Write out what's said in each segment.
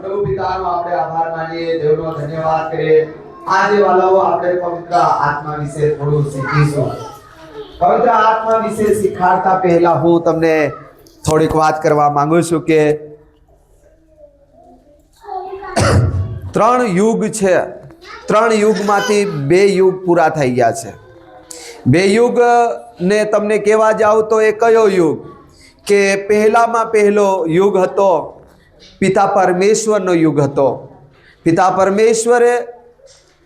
પ્રભુ પિતાનો આપણે આભાર માનીએ, દેવનો ધન્યવાદ કરીએ। આજે વાલાઓ આપણે પવિત્ર આત્મા વિશે થોડું શીખીશું। પવિત્ર આત્મા વિશે શીખવાડતા પહેલા હું તમને થોડીક વાત કરવા માંગુ છું કે 3 યુગ છે। 3 યુગમાંથી 2 યુગ પૂરા થઈ ગયા છે। 2 યુગ ને તમને કહેવા જાવ તો એ કયો યુગ કે પહેલામાં પહેલો યુગ હતો પિતા પરમેશ્વરનો યુગ હતો। પિતા પરમેશ્વરે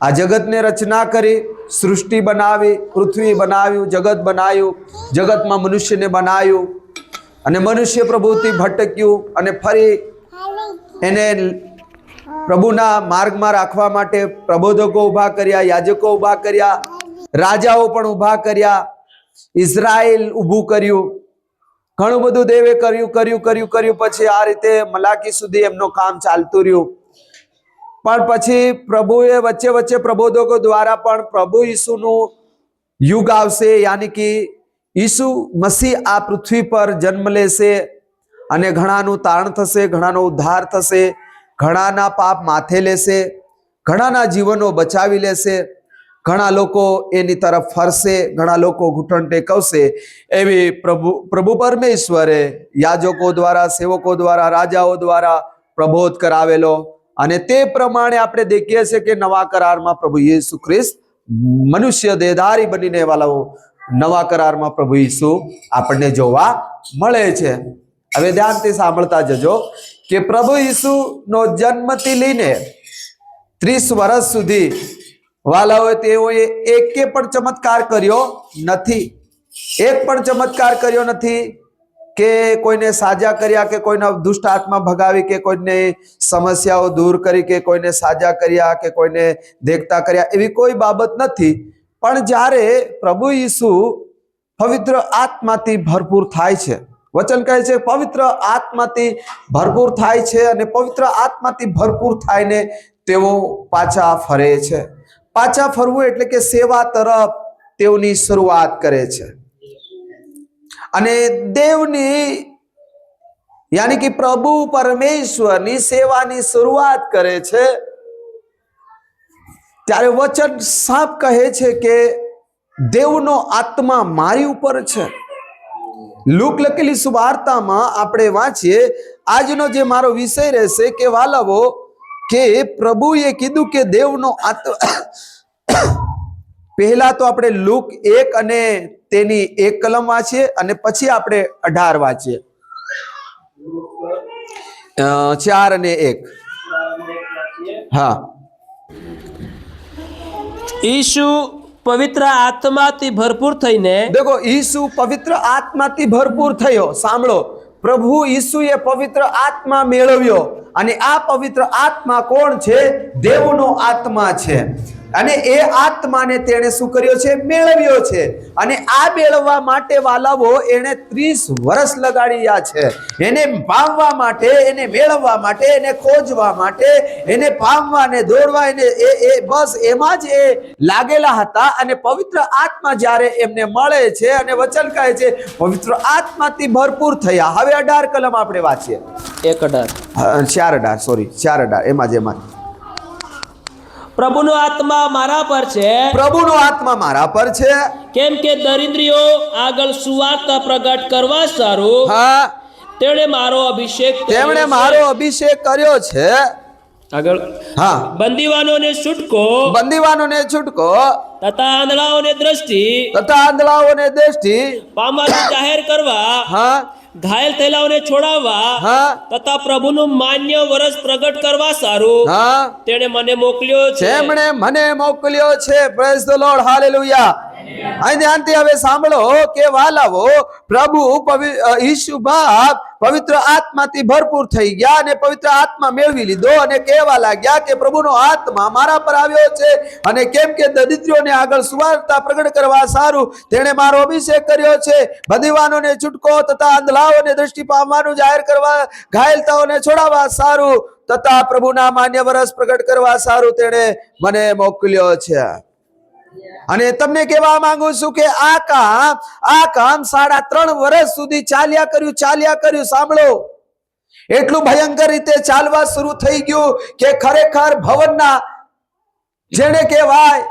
આ જગતને રચના કરી, સૃષ્ટિ બનાવી, પૃથ્વી બનાવ્યું, જગત બનાવ્યું, જગતમાં મનુષ્યને બનાવ્યું અને મનુષ્ય પ્રભુથી ભટક્યું અને ફરી એને પ્રભુના માર્ગમાં રાખવા માટે પ્રબોધકો ઊભા કર્યા, યાજકો ઊભા કર્યા, રાજાઓ પણ ઊભા કર્યા, ઇઝરાયલ ઊભું કર્યું, ઘણું બધું દેવે કર્યું। પછી આ રીતે મલાકી સુધી એમનું કામ ચાલતું રહ્યું। પણ પછી પ્રભુએ વચ્ચે વચ્ચે પ્રબોધકો દ્વારા પણ પ્રભુ ઈસુનું યુગ આવશે, યાની કે ઈસુ મસીહ આ પૃથ્વી પર જન્મ લેશે અને ઘણાનું તારણ થશે, ઘણાનો ઉદ્ધાર થશે, ઘણાના પાપ માથે લેશે, ઘણાના જીવનો બચાવી લેશે, ઘણા લોકો એની તરફ ફરશે, ઘણા લોકો ઘૂંટણ ટેકવશે। એવી પ્રભુ પરમેશ્વરે યાજકો દ્વારા, સેવકો દ્વારા, રાજાઓ દ્વારા પ્રબોધ કરાવેલો અને તે પ્રમાણે આપણે દેખીએ છીએ કે નવા કરારમાં પ્રભુ યેસુ ખ્રિસ્ત મનુષ્ય દેહધારી બનીને વાલાઓ નવા કરારમાં પ્રભુ ઈસુ આપણને જોવા મળે છે। હવે ધ્યાનથી સાંભળતા જજો કે પ્રભુ ઈસુનો જન્મથી લઈને 30 વર્ષ સુધી વાલાઓએ તેઓએ એકે પણ ચમત્કાર કર્યો નથી। એક પણ ચમત્કાર કર્યો નથી કે કોઈને સાજા કર્યા, કે કોઈના દુષ્ટ આત્મા ભગાવી, કે કોઈને સમસ્યાઓ દૂર કરી, કે કોઈને સાજા કર્યા, કે કોઈને દેખતા કર્યા, એવી કોઈ બાબત નથી। પણ જ્યારે પ્રભુ ઈસુ પવિત્ર આત્માથી ભરપૂર થાય છે, વચન કહે છે પવિત્ર આત્માથી ભરપૂર થાય છે અને પવિત્ર આત્માથી ભરપૂર થાયને તેઓ પાછા ફરે છે। પાછા ફરવું એટલે કે સેવા તરફ તેઓની શરૂઆત કરે છે અને દેવની યાनी कि प्रभु परमेश्वरनी सेवानी शुरुआत करे छे। त्यारे वचन साफ कहे छे के देवनो आत्मा मारी उपर छे। लूक लखेली सुवार्ता में आपणे वांचीए, आजनो जे मारो विषय रहेशे के वालावो के प्रभुए कीधुं के देवनो आत्मा पहला तो आपणे लूक 1 અને તેની 1 કલમ વાંચીએ અને પછી આપણે 18 વાંચીએ। 4 અને 1 हाँ। ईशु पवित्र आत्माथी भरपूर थईने, देखो ईसु पवित्र आत्माथी भरपूर थयो। सांभळो, प्रभु ईसुए पवित्र आत्मा मेळव्यो અને આ પવિત્ર આત્મા કોણ છે? દેવનો આત્મા છે અને એ આત્માને તેણે શું કર્યો છે? મેળવ્યો છે। અને આ મેળવવા માટે વાલાવો એણે 30 વર્ષ લગાડ્યા છે। એને પામવા માટે, એને મેળવવા માટે, એને ખોજવા માટે, એને પામવા ને દોડવા, એને બસ એમાં જ એ લાગેલા હતા। અને પવિત્ર આત્મા જ્યારે એમને મળે છે અને વચન કહે છે પવિત્ર આત્માથી ભરપૂર થયા। હવે 18 કલમ આપણે વાંચીએ। 4:18 એમાં જ प्रभुनो आत्मा मारा पर छे, प्रभुनो आत्मा मारा पर छे, केम के दरिद्रीओ आगळ सुवार्ता प्रगट करवा सारू हाँ तेणे मारो अभिषेक तेमणे मारो अभिषेक कर्यो छे। आगळ हाँ, बंदीवानोने छूटको, बंदीवानोने छूटको तथा आंधळाओने दृष्टि, तथा आंधळाओने दृष्टि पामવાનું જાહેર કરવા, हाँ ઘાયલ થયેલાઓને છોડાવવા, हाँ તથા પ્રભુનું માન્ય વરસ પ્રગટ કરવા સારું हाँ તેણે મને મોકલ્યો છે। જેમણે મને મોકલ્યો છે। Praise the lord, hallelujah. અહીં ધ્યાનથી હવે સાંભળો કે વાલાવો પ્રભુ ઈસુ બાપ પવિત્ર આત્માથી ભરપૂર થઈ ગયા અને પવિત્ર આત્મા મેળવી લીધો અને કહેવા લાગ્યા કે પ્રભુનો આત્મા મારા પર આવ્યો છે અને કેમ કે દરિદ્રીઓને આગળ સુવાર્તા પ્રગટ કરવા સારું તેણે મારો અભિષેક કર્યો છે। બંદીવાનોને છૂટકો તથા આંધળાઓને દૃષ્ટિ પામવાનું જાહેર કરવા, ઘાયલતાઓને છોડાવવા સારું તથા પ્રભુના માન્ય વરસ પ્રગટ કરવા સારું તેણે મને મોકલ્યો છે। અને તમને કહેવા માંગુ છું કે આ કામ 3.5 વર્ષ સુધી ચાલ્યા કર્યું। સાંભળો, એટલું ભયંકર રીતે ચાલવા શરૂ થઈ ગયું કે ખરેખર ભવનના જેને કહેવાય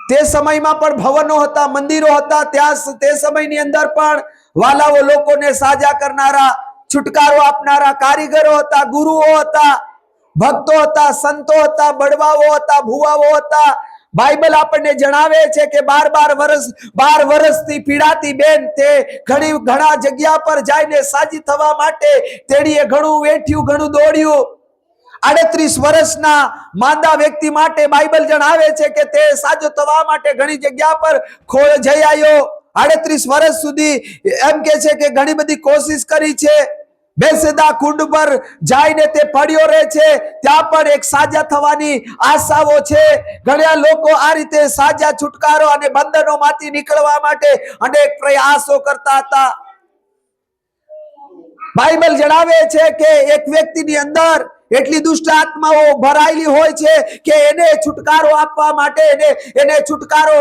તે સમયમાં પણ ભવનો હતા, મંદિરો હતા, ત્યાં તે સમયની અંદર પણ વાલાઓ લોકોને સાજા કરનારા, છુટકારો આપનારા કારીગરો હતા, ગુરુઓ હતા, ભક્તો હતા, સંતો હતા, બળવાઓ હતા, ભુવાઓ હતા. બાઇબલ આપણને જણાવે છે કે 12 વર્ષથી પીડાતી બેન તે ઘણા જગ્યા પર જઈને સાજી થવા માટે તેણીએ ઘણું વેઠ્યું, ઘણું દોડ્યું. 38 વર્ષના માંદા વ્યક્તિ માટે બાઇબલ જણાવે છે કે તે સાજો થવા માટે ઘણી જગ્યા પર ખોળ જઈ આવ્યો. 38 વર્ષ સુધી એમ કે છે કે ઘણી બધી કોશિશ કરી છે. બેસેદા કુંડ પર જઈને તે પડ્યો રહે છે, ત્યાં પણ એક સાજા થવાની આશાઓ છે. ઘણા લોકો આ રીતે સાજા, છુટકારો અને બંધનોમાંથી નીકળવા માટે અનેક પ્રયાસો કરતા હતા. બાઇબલ જણાવે છે કે એક વ્યક્તિની અંદર એટલી દુષ્ટ આત્માઓ ભરાયેલી હોય છે કે એને છુટકારો આપવા માટે, એને છુટકારો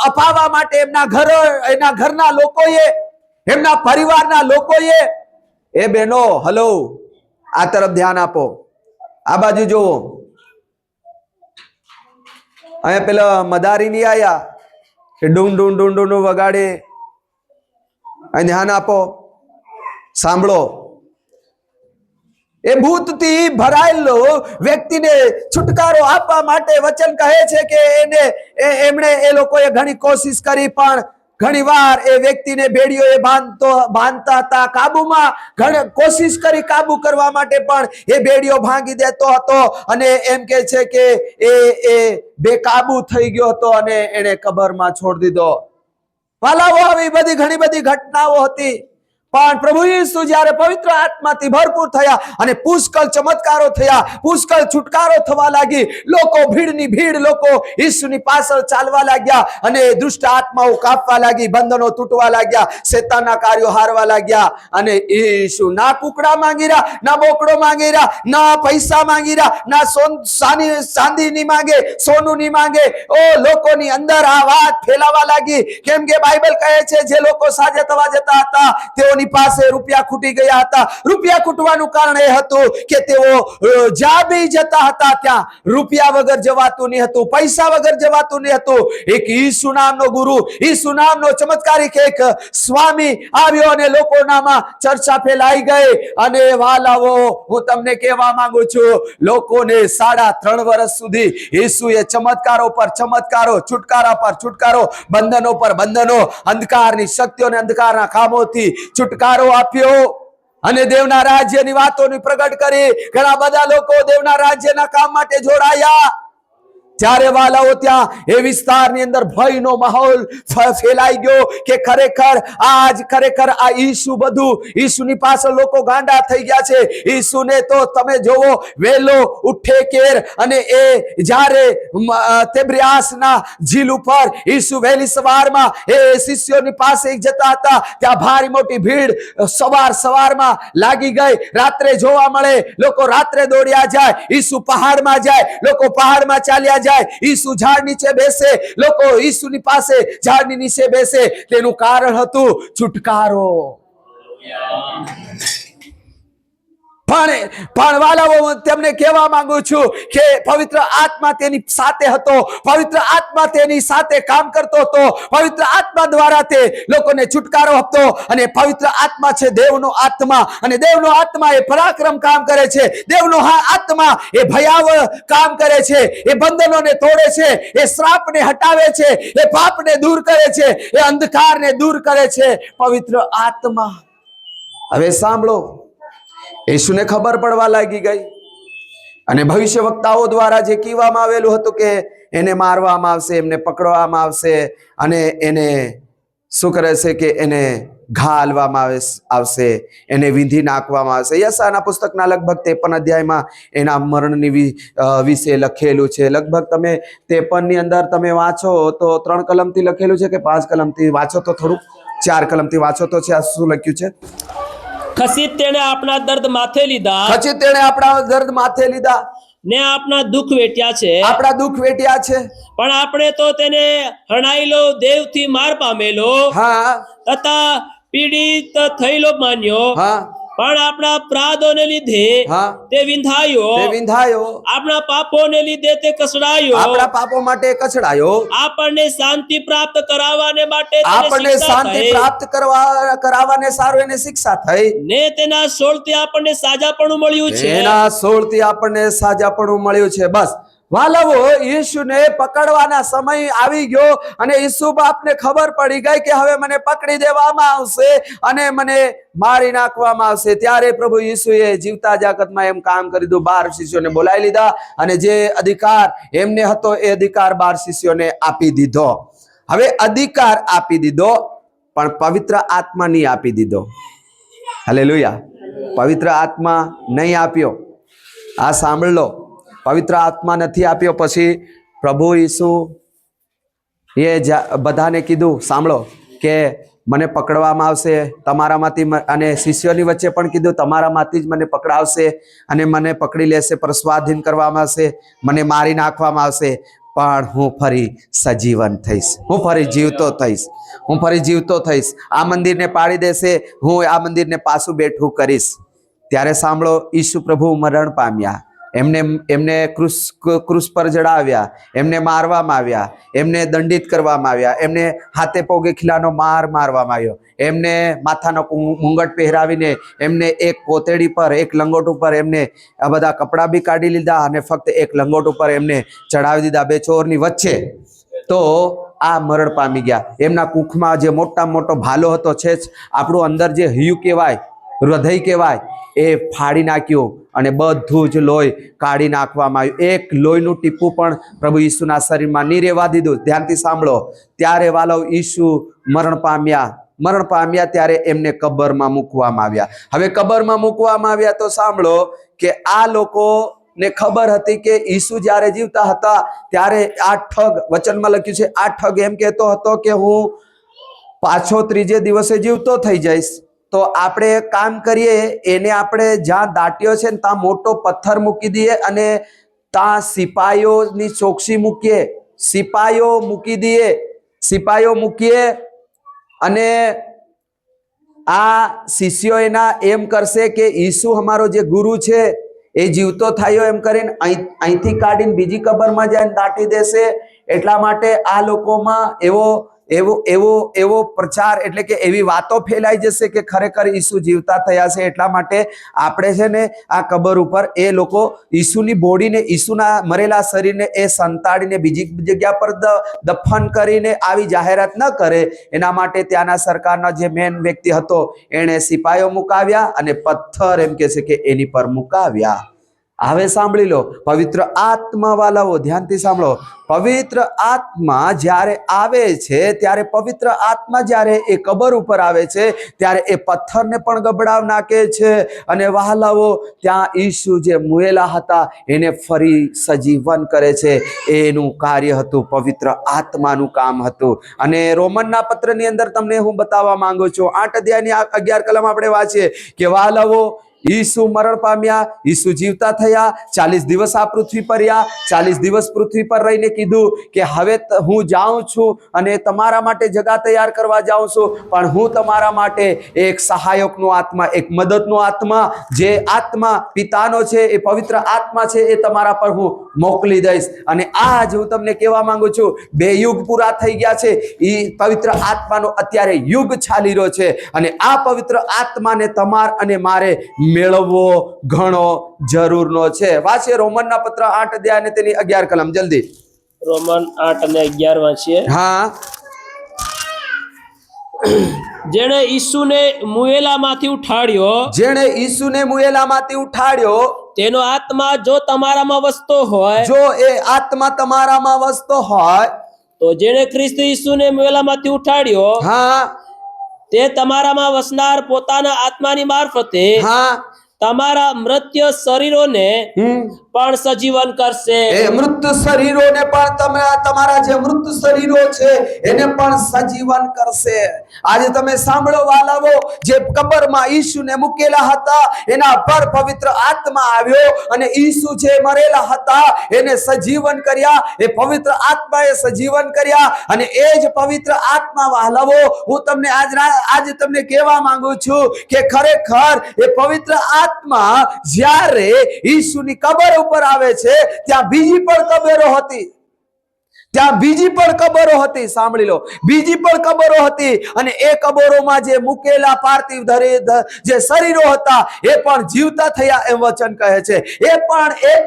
અપાવવા માટે એના ઘરના લોકોએ, એમના પરિવારના લોકોએ, એ બહેનો હલો, આ તરફ ધ્યાન આપો, આ બાજુ જોવો. અહીંયા પેલા મદારી નહીં આયા કે ડૂમ ડૂમ ડૂમ ડૂમ વગાડે. અહીં ધ્યાન આપો, સાંભળો. એ ભૂતથી ભરાયેલો વ્યક્તિને છુટકારો આપવા માટે વચન કહે છે કે એમણે એ લોકોએ ઘણી કોશિશ કરી, પણ ઘણી વાર એ વ્યક્તિને બેડીઓએ બાંધતા હતા, કાબુમાં કોશિશ કરી કાબુ કરવા માટે, પણ એ બેડીઓ ભાંગી દેતો હતો અને એમ કે છે કે એ બેકાબુ થઈ ગયો હતો અને એને કબરમાં છોડી દીધો. વાલાઓ, આવી બધી ઘણી બધી ઘટનાઓ હતી. પણ પ્રભુ ઈસુ જ્યારે પવિત્ર આત્માથી ભરપૂર થયા અને પુષ્કળ ચમત્કારો થયા, પુષ્કળ છુટકારો થવા લાગી, લોકો ભીડની ભીડ લોકો ઈસુની પાછળ ચાલવા લાગ્યા અને દુષ્ટ આત્માઓ કાપવા લાગી, બંધનો તૂટવા લાગ્યા, શેતાનના કાર્યો હારવા લાગ્યા. અને ઈસુ ના કુકડા માંગી રહ્યા, ના બોકડો માંગી રહ્યા, ના પૈસા માંગી રહ્યા, ના ચાંદી ની માંગે, સોનું ની માંગે. ઓ લોકોની અંદર આ વાત ફેલાવા લાગી. કેમ કે બાઇબલ કહે છે જે લોકો સાજા થવા જતા હતા તેઓની પાસે રૂપિયા ખૂટી ગયા હતા. રૂપિયા ખૂટવાનું કારણ એ હતું કે તેઓ જ્યાં બી જતા હતા ત્યાં રૂપિયા વગર જવાતું નહીં હતું, પૈસા વગર જવાતું નહીં હતું. એક ઈસુ નામનો ગુરુ, ઈસુ નામનો ચમત્કારિક એક સ્વામી આવ્યો અને લોકોનામાં ચર્ચા ફેલાઈ ગઈ. અને વાલાઓ, હું તમને કહેવા માંગુ છું, લોકોને 3.5 વર્ષ સુધી ઈસુએ ચમત્કારો પર ચમત્કારો, છુટકારા પર છુટકારો, બંધનો પર બંધનો, અંધકારની શક્તિઓને અંધકારના કામોથી છુટકારો આપ્યો અને દેવના રાજ્યની વાતોની પ્રગટ કરી. ઘણા બધા લોકો દેવના રાજ્યના કામ માટે જોડાયા. ત્યારે વાલાઓ ત્યાં એ વિસ્તારની અંદર ભયનો માહોલ ફેલાઈ ગયો કે ખરેખર આ ઈસુ, બધું ઈસુની પાછળ લોકો ગાંડા થઈ ગયા છે. ઈસુને તો તમે જોવો, વેલો ઉઠે કેર, અને એ જ્યારે તેબ્રિયાસના ઝીલ ઉપર ઈસુ વહેલી સવારમાં એ શિષ્યોની પાસે જતા હતા, ત્યાં ભારી મોટી ભીડ સવારમાં લાગી ગઈ. રાત્રે જોવા મળે, લોકો રાત્રે દોડ્યા જાય, ઈસુ પહાડમાં જાય, લોકો પહાડમાં ચાલ્યા જાય, ઈસુ ઝાડ નીચે બેસે, લોકો ઈસુની પાસે ઝાડની નીચે બેસે. તેનું કારણ હતું છુટકારો. પણ વાલાઓ, હું તમને કહેવા માંગુ છું કે પવિત્ર આત્મા તેની સાથે હતો, પવિત્ર આત્મા તેની સાથે કામ કરતો હતો, પવિત્ર આત્મા દ્વારા તે લોકોને છુટકારો આપતો. અને પવિત્ર આત્મા છે દેવનો આત્મા, અને દેવનો આત્મા એ પરાક્રમ કામ કરે છે. દેવનો આત્મા એ ભયાવહ કામ કરે છે, એ બંધનોને તોડે છે, એ શ્રાપને હટાવે છે, એ પાપને દૂર કરે છે, એ અંધકારને દૂર કરે છે. પવિત્ર આત્મા. હવે સાંભળો, ઈસુને ખબર પડવા લાગી ગઈ અને ભવિષ્ય વક્તાઓ દ્વારા જે કહેવામાં આવેલું હતું કે એને મારવામાં આવશે, એમને પકડવામાં આવશે અને એને શું કરે છે કે એને ઘાલવામાં આવશે, એને વિંધી નાખવામાં આવશે. યશાયાના પુસ્તકના લગભગ 53 અધ્યાયમાં એના મરણની વિશે લખેલું છે. લગભગ તમે 53 ની અંદર તમે વાંચો તો 3 કલમથી લખેલું છે કે 5 કલમથી વાંચો તો થોડુંક, 4 કલમથી વાંચો તો છે. આ શું લખ્યું છે? ખસી તેણે આપણા દર્દ માથે લીધા, ખસી તેણે આપણા દર્દ માથે લીધા, ને આપણા દુઃખ વેટ્યા છે, આપણા દુઃખ વેટ્યા છે. પણ આપણે તો તેને હણાયેલો, દેવથી માર પામેલો, હા, તથા પીડિત થયેલો માન્યો. હા, પણ આપણા અપરાધોને લીધે હા તે વિંધાયો, તે વિંધાયો, આપણા પાપોને લીધે તે કસડાયો, આપણા પાપો માટે કચડાયો, આપણને શાંતિ પ્રાપ્ત કરાવવાને માટે તેને આપણને શિક્ષા શાંતિ થઈ, પ્રાપ્ત કરાવવાને સારું એને શિક્ષા થઈ. ને તેના સોળથી આપણને સાજાપણું મળ્યું છે. એના 16 થી આપણને સાજાપણું મળ્યું છે. બસ વાલવો, ઈસુને પકડવાના સમય આવી ગયો અને ઈસુ બાપને ખબર પડી ગઈ કે હવે મને પકડી દેવામાં આવશે અને મને મારી નાખવામાં આવશે. ત્યારે પ્રભુ ઈસુએ જીવતા જાગતમાં એમ કામ કરી દીધું. 12 શિષ્યોને બોલાવી લીધા અને જે અધિકાર એમને હતો એ અધિકાર 12 શિષ્યોને આપી દીધો. હવે અધિકાર આપી દીધો પણ પવિત્ર આત્મા નહીં આપી દીધો. હાલેલુયા. પવિત્ર આત્મા નહીં આપ્યો. આ સાંભળ લો, પવિત્ર આત્મા નથી આપ્યો. પછી પ્રભુ ઈસુ એ બધાને કીધું, સાંભળો, કે મને પકડવામાં આવશે તમારામાંથી, અને શિષ્યોની વચ્ચે પણ કીધું તમારામાંથી જ મને પકડાવશે અને મને પકડી લેશે, પર સ્વાધીન કરવામાં આવશે, મને મારી નાખવામાં આવશે, પણ હું ફરી સજીવન થઈશ, હું ફરી જીવતો થઈશ, હું ફરી જીવતો થઈશ. આ મંદિરને પાડી દેશે, હું આ મંદિરને પાછું બેઠું કરીશ. ત્યારે સાંભળો, ઈસુ પ્રભુ મરણ પામ્યા, એમને ક્રૂસ પર ચડાવ્યા, એમને મારવામાં આવ્યા, એમને દંડિત કરવામાં આવ્યા, એમને હાથે પગે ખીલાનો માર મારવામાં આવ્યો, એમને માથાનો મુંગટ પહેરાવીને એમને એક પોતેડી પર, એક લંગોટ ઉપર એમને આ બધા કપડાં બી કાઢી લીધા અને ફક્ત એક લંગોટ ઉપર એમને ચડાવી દીધા, બે ચોરની વચ્ચે. તો આ મરણ પામી ગયા. એમના કુખમાં જે મોટામાં મોટો ભાલો હતો છે જ, આપણું અંદર જે હૈયું કહેવાય, હૃદય કહેવાય, એ ફાડી નાખ્યું અને બધું જ લોહી કાઢી નાખવામાં આવ્યું. એક લોહીનું ટીપું પણ પ્રભુ ઈસુના શરીરમાં નહીં રહેવા દીધું. ધ્યાનથી સાંભળો. ત્યારે વાલો ઈસુ મરણ પામ્યા ત્યારે એમને કબરમાં મૂકવામાં આવ્યા. હવે કબરમાં મૂકવામાં આવ્યા તો સાંભળો કે આ લોકોને ખબર હતી કે ઈસુ જ્યારે જીવતા હતા ત્યારે આ ઠગ, વચનમાં લખ્યું છે, આ ઠગ એમ કહેતો હતો કે હું પાછો ત્રીજે દિવસે જીવતો થઈ જઈશ. તો આપણે એક કામ કરીએ, એને આપણે જ્યાં દાટ્યો છે ને ત્યાં મોટો પથ્થર મૂકી દઈએ અને ત્યાં સિપાહીઓની ચોકસી મૂકીએ, સિપાહીઓ મૂકીએ અને આ શિષ્યો એના એમ કરશે કે ઈસુ અમારો જે ગુરુ છે એ જીવતો થયો એમ કરીને અહીંથી કાઢીને બીજી કબરમાં જઈને દાટી દેશે. એટલા માટે આ લોકોમાં એવો પ્રચાર, એટલે કે એવી વાતો ફેલાઈ જશે કે ખરેખર ઈસુ જીવતા થયા છે. એટલા માટે આપણે છે ને આ કબર ઉપર એ લોકો ઈસુની બોડીને, ઈસુના મરેલા શરીરને એ સંતાડીને બીજી જગ્યા પર દફન કરીને આવી જાહેરાત ન કરે, એના માટે ત્યાંના સરકારના જે મેન વ્યક્તિ હતો એણે સિપાહીઓ મુકાવ્યા અને પથ્થર એમ કે છે કે એની પર મુકાવ્યા. હવે સાંભળી લો, પવિત્ર આત્મા વાલાઓ ધ્યાનથી સાંભળો. પવિત્ર આત્મા જ્યારે આવે છે, ત્યારે પવિત્ર આત્મા જ્યારે એ કબર ઉપર આવે છે ત્યારે એ પથ્થરને પણ ગબડાવ નાખે છે અને વહાલાઓ ત્યાં ઈસુ જે મુયેલા હતા એને ફરી સજીવન કરે છે. એનું કાર્ય હતું, પવિત્ર આત્માનું કામ હતું. અને રોમનના પત્રની અંદર તમને હું બતાવવા માંગુ છું, 8 અધ્યાયની 11 કલમ આપણે વાંચીએ કે વહાલાઓ ઈસુ મરણ પામ્યા, ઈસુ જીવતા થયા, 40 દિવસ આ પૃથ્વી પર રહ્યા, 40 દિવસ પૃથ્વી પર રહીને કીધું કે હવે હું જાઉં છું અને તમારા માટે જગા તૈયાર કરવા જાઉં છું, પણ હું તમારા માટે એક સહાયકનો આત્મા, એક મદદનો આત્મા, જે આત્મા પિતાનો છે, એ પવિત્ર આત્મા છે, એ તમારા પર હું મોકલી દઈશ. અને આજ હું તમને કહેવા માંગુ છું, 2 યુગ પૂરા થઈ ગયા છે, એ પવિત્ર આત્માનો અત્યારે યુગ ચાલી રહ્યો છે અને આ પવિત્ર આત્માને તમાર અને મારે મેળવવો ઘણો જરૂરનો છે. વાંચીએ રોમનના પત્ર 8 અધ્યાય અને તેની 11 કલમ, જલ્દી. રોમન 8 અને 11 વાંચીએ. હા. જેણે ઈસુને મુયેલામાંથી ઉઠાડ્યો, તેનો આત્મા જો તમારામાં વસતો હોય, જો એ આત્મા તમારામાં વસતો હોય, તો જેણે ખ્રિસ્ત ઈસુને મુયેલામાંથી ઉઠાડ્યો, હા, તે તમારામાં વસનાર પોતાના આત્માની મારફતે હા, તમારા મૃત્યુ શરીરોને પણ સજીવન કરશે. એ મૃત શરીરોને પણ તમારા જે મૃત શરીરો છે એને પણ સજીવન કરશે. આજે તમે સાંભળો વાલાવો, જે કબરમાં ઈસુને મૂકેલા હતા એના પર પવિત્ર આત્મા આવ્યો અને ઈસુ જે મરેલા હતા એને સજીવન કર્યા. એ પવિત્ર આત્માએ સજીવન કર્યા અને એ જ પવિત્ર આત્મા વાલાવો, હું તમને આજે તમને કહેવા માંગુ છું કે ખરેખર એ પવિત્ર આત્મા જ્યારે ઈસુની કબર ઉપર આવે છે ત્યાં બીજી પણ કબરો હતી. ત્યાં બીજી પણ કબરો હતી. સાંભળી લો, બીજી પણ કબરો હતી અને એ કબરોમાં જે મૂકેલા પાર્થિવ જે શરીરો હતા એ પણ જીવતા થયા એમ વચન કહે છે. એ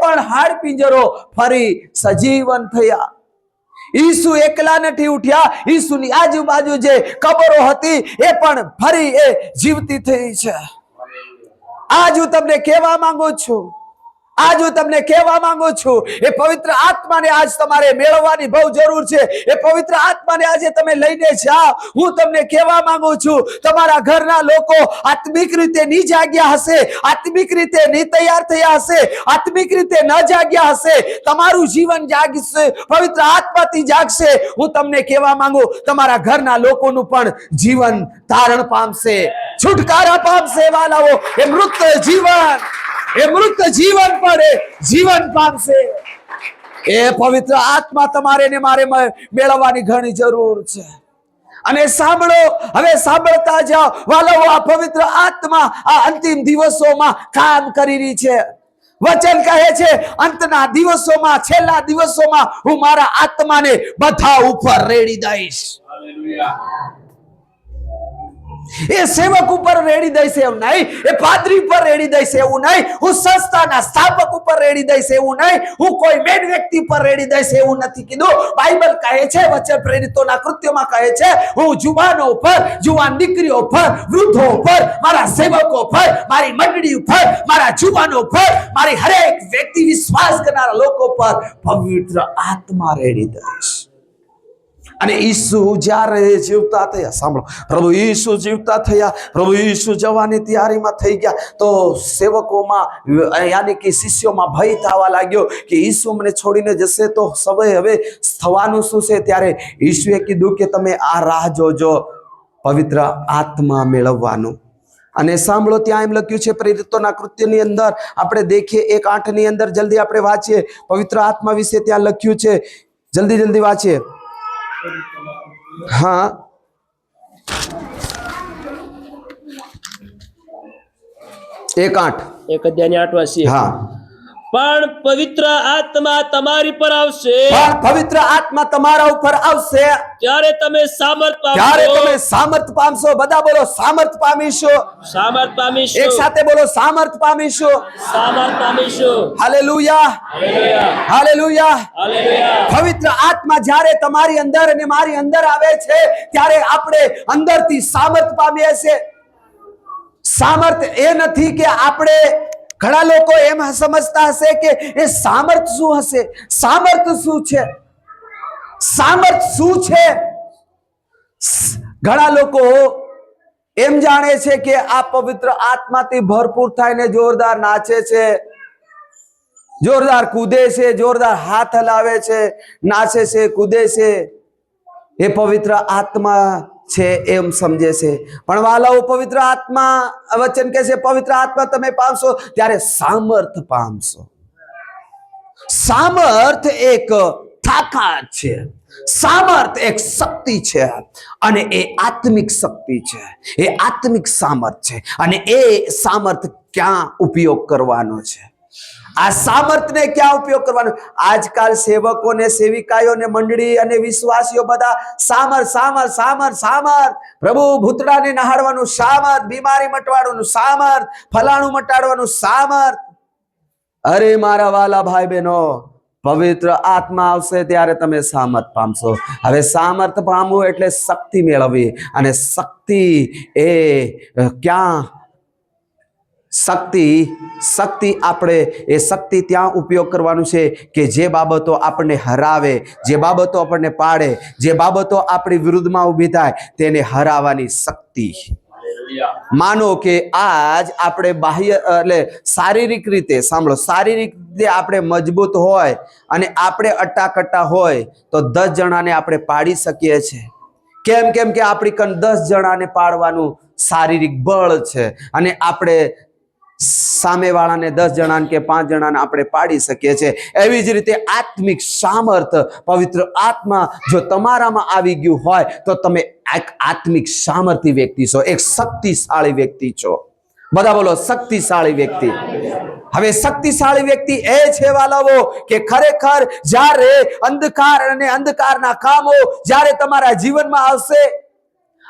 પણ હાડપિંજરો ફરી સજીવન થયા. ઈસુ એકલા નથી ઉઠ્યા, ઈસુની આજુબાજુ જે કબરો હતી એ પણ ફરી એ જીવતી થઈ છે. આજ હું તમને કહેવા માંગુ છું, એ પવિત્ર આત્માને આજ તમારે મેળવવાની બહુ જરૂર છે. એ પવિત્ર આત્માને આજે તમે લઈને જાઓ. હું તમને કહેવા માંગુ છું, તમારા ઘરના લોકો આત્મિક રીતે નહીં જાગ્યા હશે, આત્મિક રીતે નહીં તૈયાર થયા હશે, આત્મિક રીતે ન જાગ્યા હશે. તમારું જીવન જાગશે, પવિત્ર આત્માથી જાગશે. હું તમને કહેવા માંગુ, તમારા ઘરના લોકોનું પણ જીવન ધારણ પામશે, છુટકારા પામશે. વાલાઓ, એ મૃત જીવન પણ જીવન પામશે. એ પવિત્ર આત્મા તમારે ને મારે મેળવવાની ઘણી જરૂર છે. અને સાંભળો, હવે સાંભળતા જાઓ વાલાઓ, આ પવિત્ર આત્મા આ અંતિમ દિવસોમાં કામ કરી રહી છે. વચન કહે છે, અંતના દિવસોમાં, છેલ્લા દિવસોમાં હું મારા આત્માને બધા ઉપર રેડી દઈશ. એ સેવક ઉપર રેડી દઈશ એવું નહીં, એ પાદરી ઉપર રેડી દઈશ એવું નહીં, હું સંસ્થાના સ્થાપક ઉપર રેડી દઈશ એવું નહીં, હું કોઈ મેન વ્યક્તિ પર રેડી દઈશ એવું નથી કીધું. બાઇબલ કહે છે, વચન પ્રેરિતોના કૃત્યોમાં કહે છે, હું જુવાનો ઉપર, જુવાન દીકરીઓ ઉપર, વૃદ્ધો ઉપર, મારા સેવકો ઉપર, મારી મંડળી ઉપર, મારા જુવાનો ઉપર, મારી હરેક વ્યક્તિ વિશ્વાસ કરનારા લોકો પર પવિત્ર આત્મા રેડી દઈશ. અને ઈસુ જ્યારે જીવતા થયા, સાંભળો, પ્રભુ ઈસુ જીવતા થયા, પ્રભુ ઈસુ જવાની તૈયારીમાં થઈ ગયા, તો સેવકોમાં યાની કે શિષ્યોમાં ભય થવા લાગ્યો કે ઈસુ મને છોડીને જશે તો હવે થવાનું શું છે? ત્યારે ઈસુએ કીધું કે તમે આ રાહ જોજો પવિત્ર આત્મા મેળવવાનું. અને સાંભળો, ત્યાં એમ લખ્યું છે પ્રેરિતોના કૃત્યની અંદર, આપણે દેખીએ 1:8 ની અંદર, જલ્દી આપણે વાંચીએ પવિત્ર આત્મા વિશે. ત્યાં લખ્યું છે, જલ્દી વાંચીએ. હા, 1:8 1:8 હા. પણ પવિત્ર આત્મા તમારી પર આવશે, પણ પવિત્ર આત્મા તમારા ઉપર આવશે ત્યારે તમે સામર્થ પામશો. બધા બોલો, સામર્થ પામીશું. એક સાથે બોલો, સામર્થ પામીશું. Hallelujah, hallelujah. પવિત્ર આત્મા જ્યારે તમારી અંદર અને મારી અંદર આવે છે ત્યારે આપણે અંદરથી સામર્થ પામીએ છીએ. સામર્થ એ નથી કે આપણે, ઘણા લોકો એમ સમજતા હશે કે એ સામર્થ શું હશે? સામર્થ શું છે? ઘણા લોકો એમ જાણે છે કે આ પવિત્ર આત્માથી ભરપૂર થઈને જોરદાર નાચે છે, જોરદાર કૂદે છે, જોરદાર હાથ હલાવે છે, નાચે છે, કૂદે છે, એ પવિત્ર આત્મા છે એમ સમજે છે. પણ વાલાઓ, પવિત્ર આત્મા, વચન કહે છે પવિત્ર આત્મા તમે પામશો ત્યારે સામર્થ પામશો. સામર્થ એક તાકાત છે, સામર્થ એક શક્તિ છે, અને એ આત્મિક શક્તિ છે, એ આત્મિક સામર્થ છે. અને એ સામર્થ ક્યાં ઉપયોગ કરવાનો છે? આ સામર્થને ક્યાં ઉપયોગ કરવાનો? આજકાલ સેવકોને, સેવિકાઓને, મંડળી અને વિશ્વાસીઓ બધા સામર્થ, પ્રભુ ભૂતડાને નહાડવાનું સામર્થ, બીમારી મટાડવાનું સામર્થ, ફલાણું મટાડવાનું સામર્થ. અરે મારા વાલા ભાઈ બહેનો, પવિત્ર આત્મા આવશે ત્યારે તમે સામર્થ પામશો. હવે સામર્થ પામવું એટલે શક્તિ મેળવવી. અને શક્તિ એ ક્યાં? શક્તિ આપણે એ શક્તિ ત્યાં ઉપયોગ કરવાનું છે કે જે બાબતો આપણને હરાવે, જે બાબતો આપણને પાડે, જે બાબતો આપણી વિરુદ્ધમાં ઊભી થાય તેને હરાવવાની શક્તિ. માનો કે આજ આપણે બાહ્ય એટલે શારીરિક રીતે સાંભળો, શારીરિક રીતે આપણે મજબૂત હોય અને આપણે અટ્ટાકટ્ટા હોય તો 10 જણાને આપણે પાડી શકીએ છીએ. કેમ કે આપણી કન 10 જણાને પાડવાનું શારીરિક બળ છે અને આપણે સામેવાળાને 10 જણાને કે 5 જણાને આપણે પાડી શકીએ છીએ. એવી જ રીતે આત્મિક સામર્થ, પવિત્ર આત્મા જો તમારામાં આવી ગયું હોય તો તમે એક આત્મિક સામર્થ્ય વ્યક્તિ છો, એક શક્તિશાળી વ્યક્તિ છો. બધા બોલો શક્તિશાળી વ્યક્તિ. હવે શક્તિશાળી વ્યક્તિ એ છે વાલાઓ કે ખરેખર જ્યારે અંધકાર અને અંધકારના કામો જ્યારે તમારા જીવનમાં આવશે,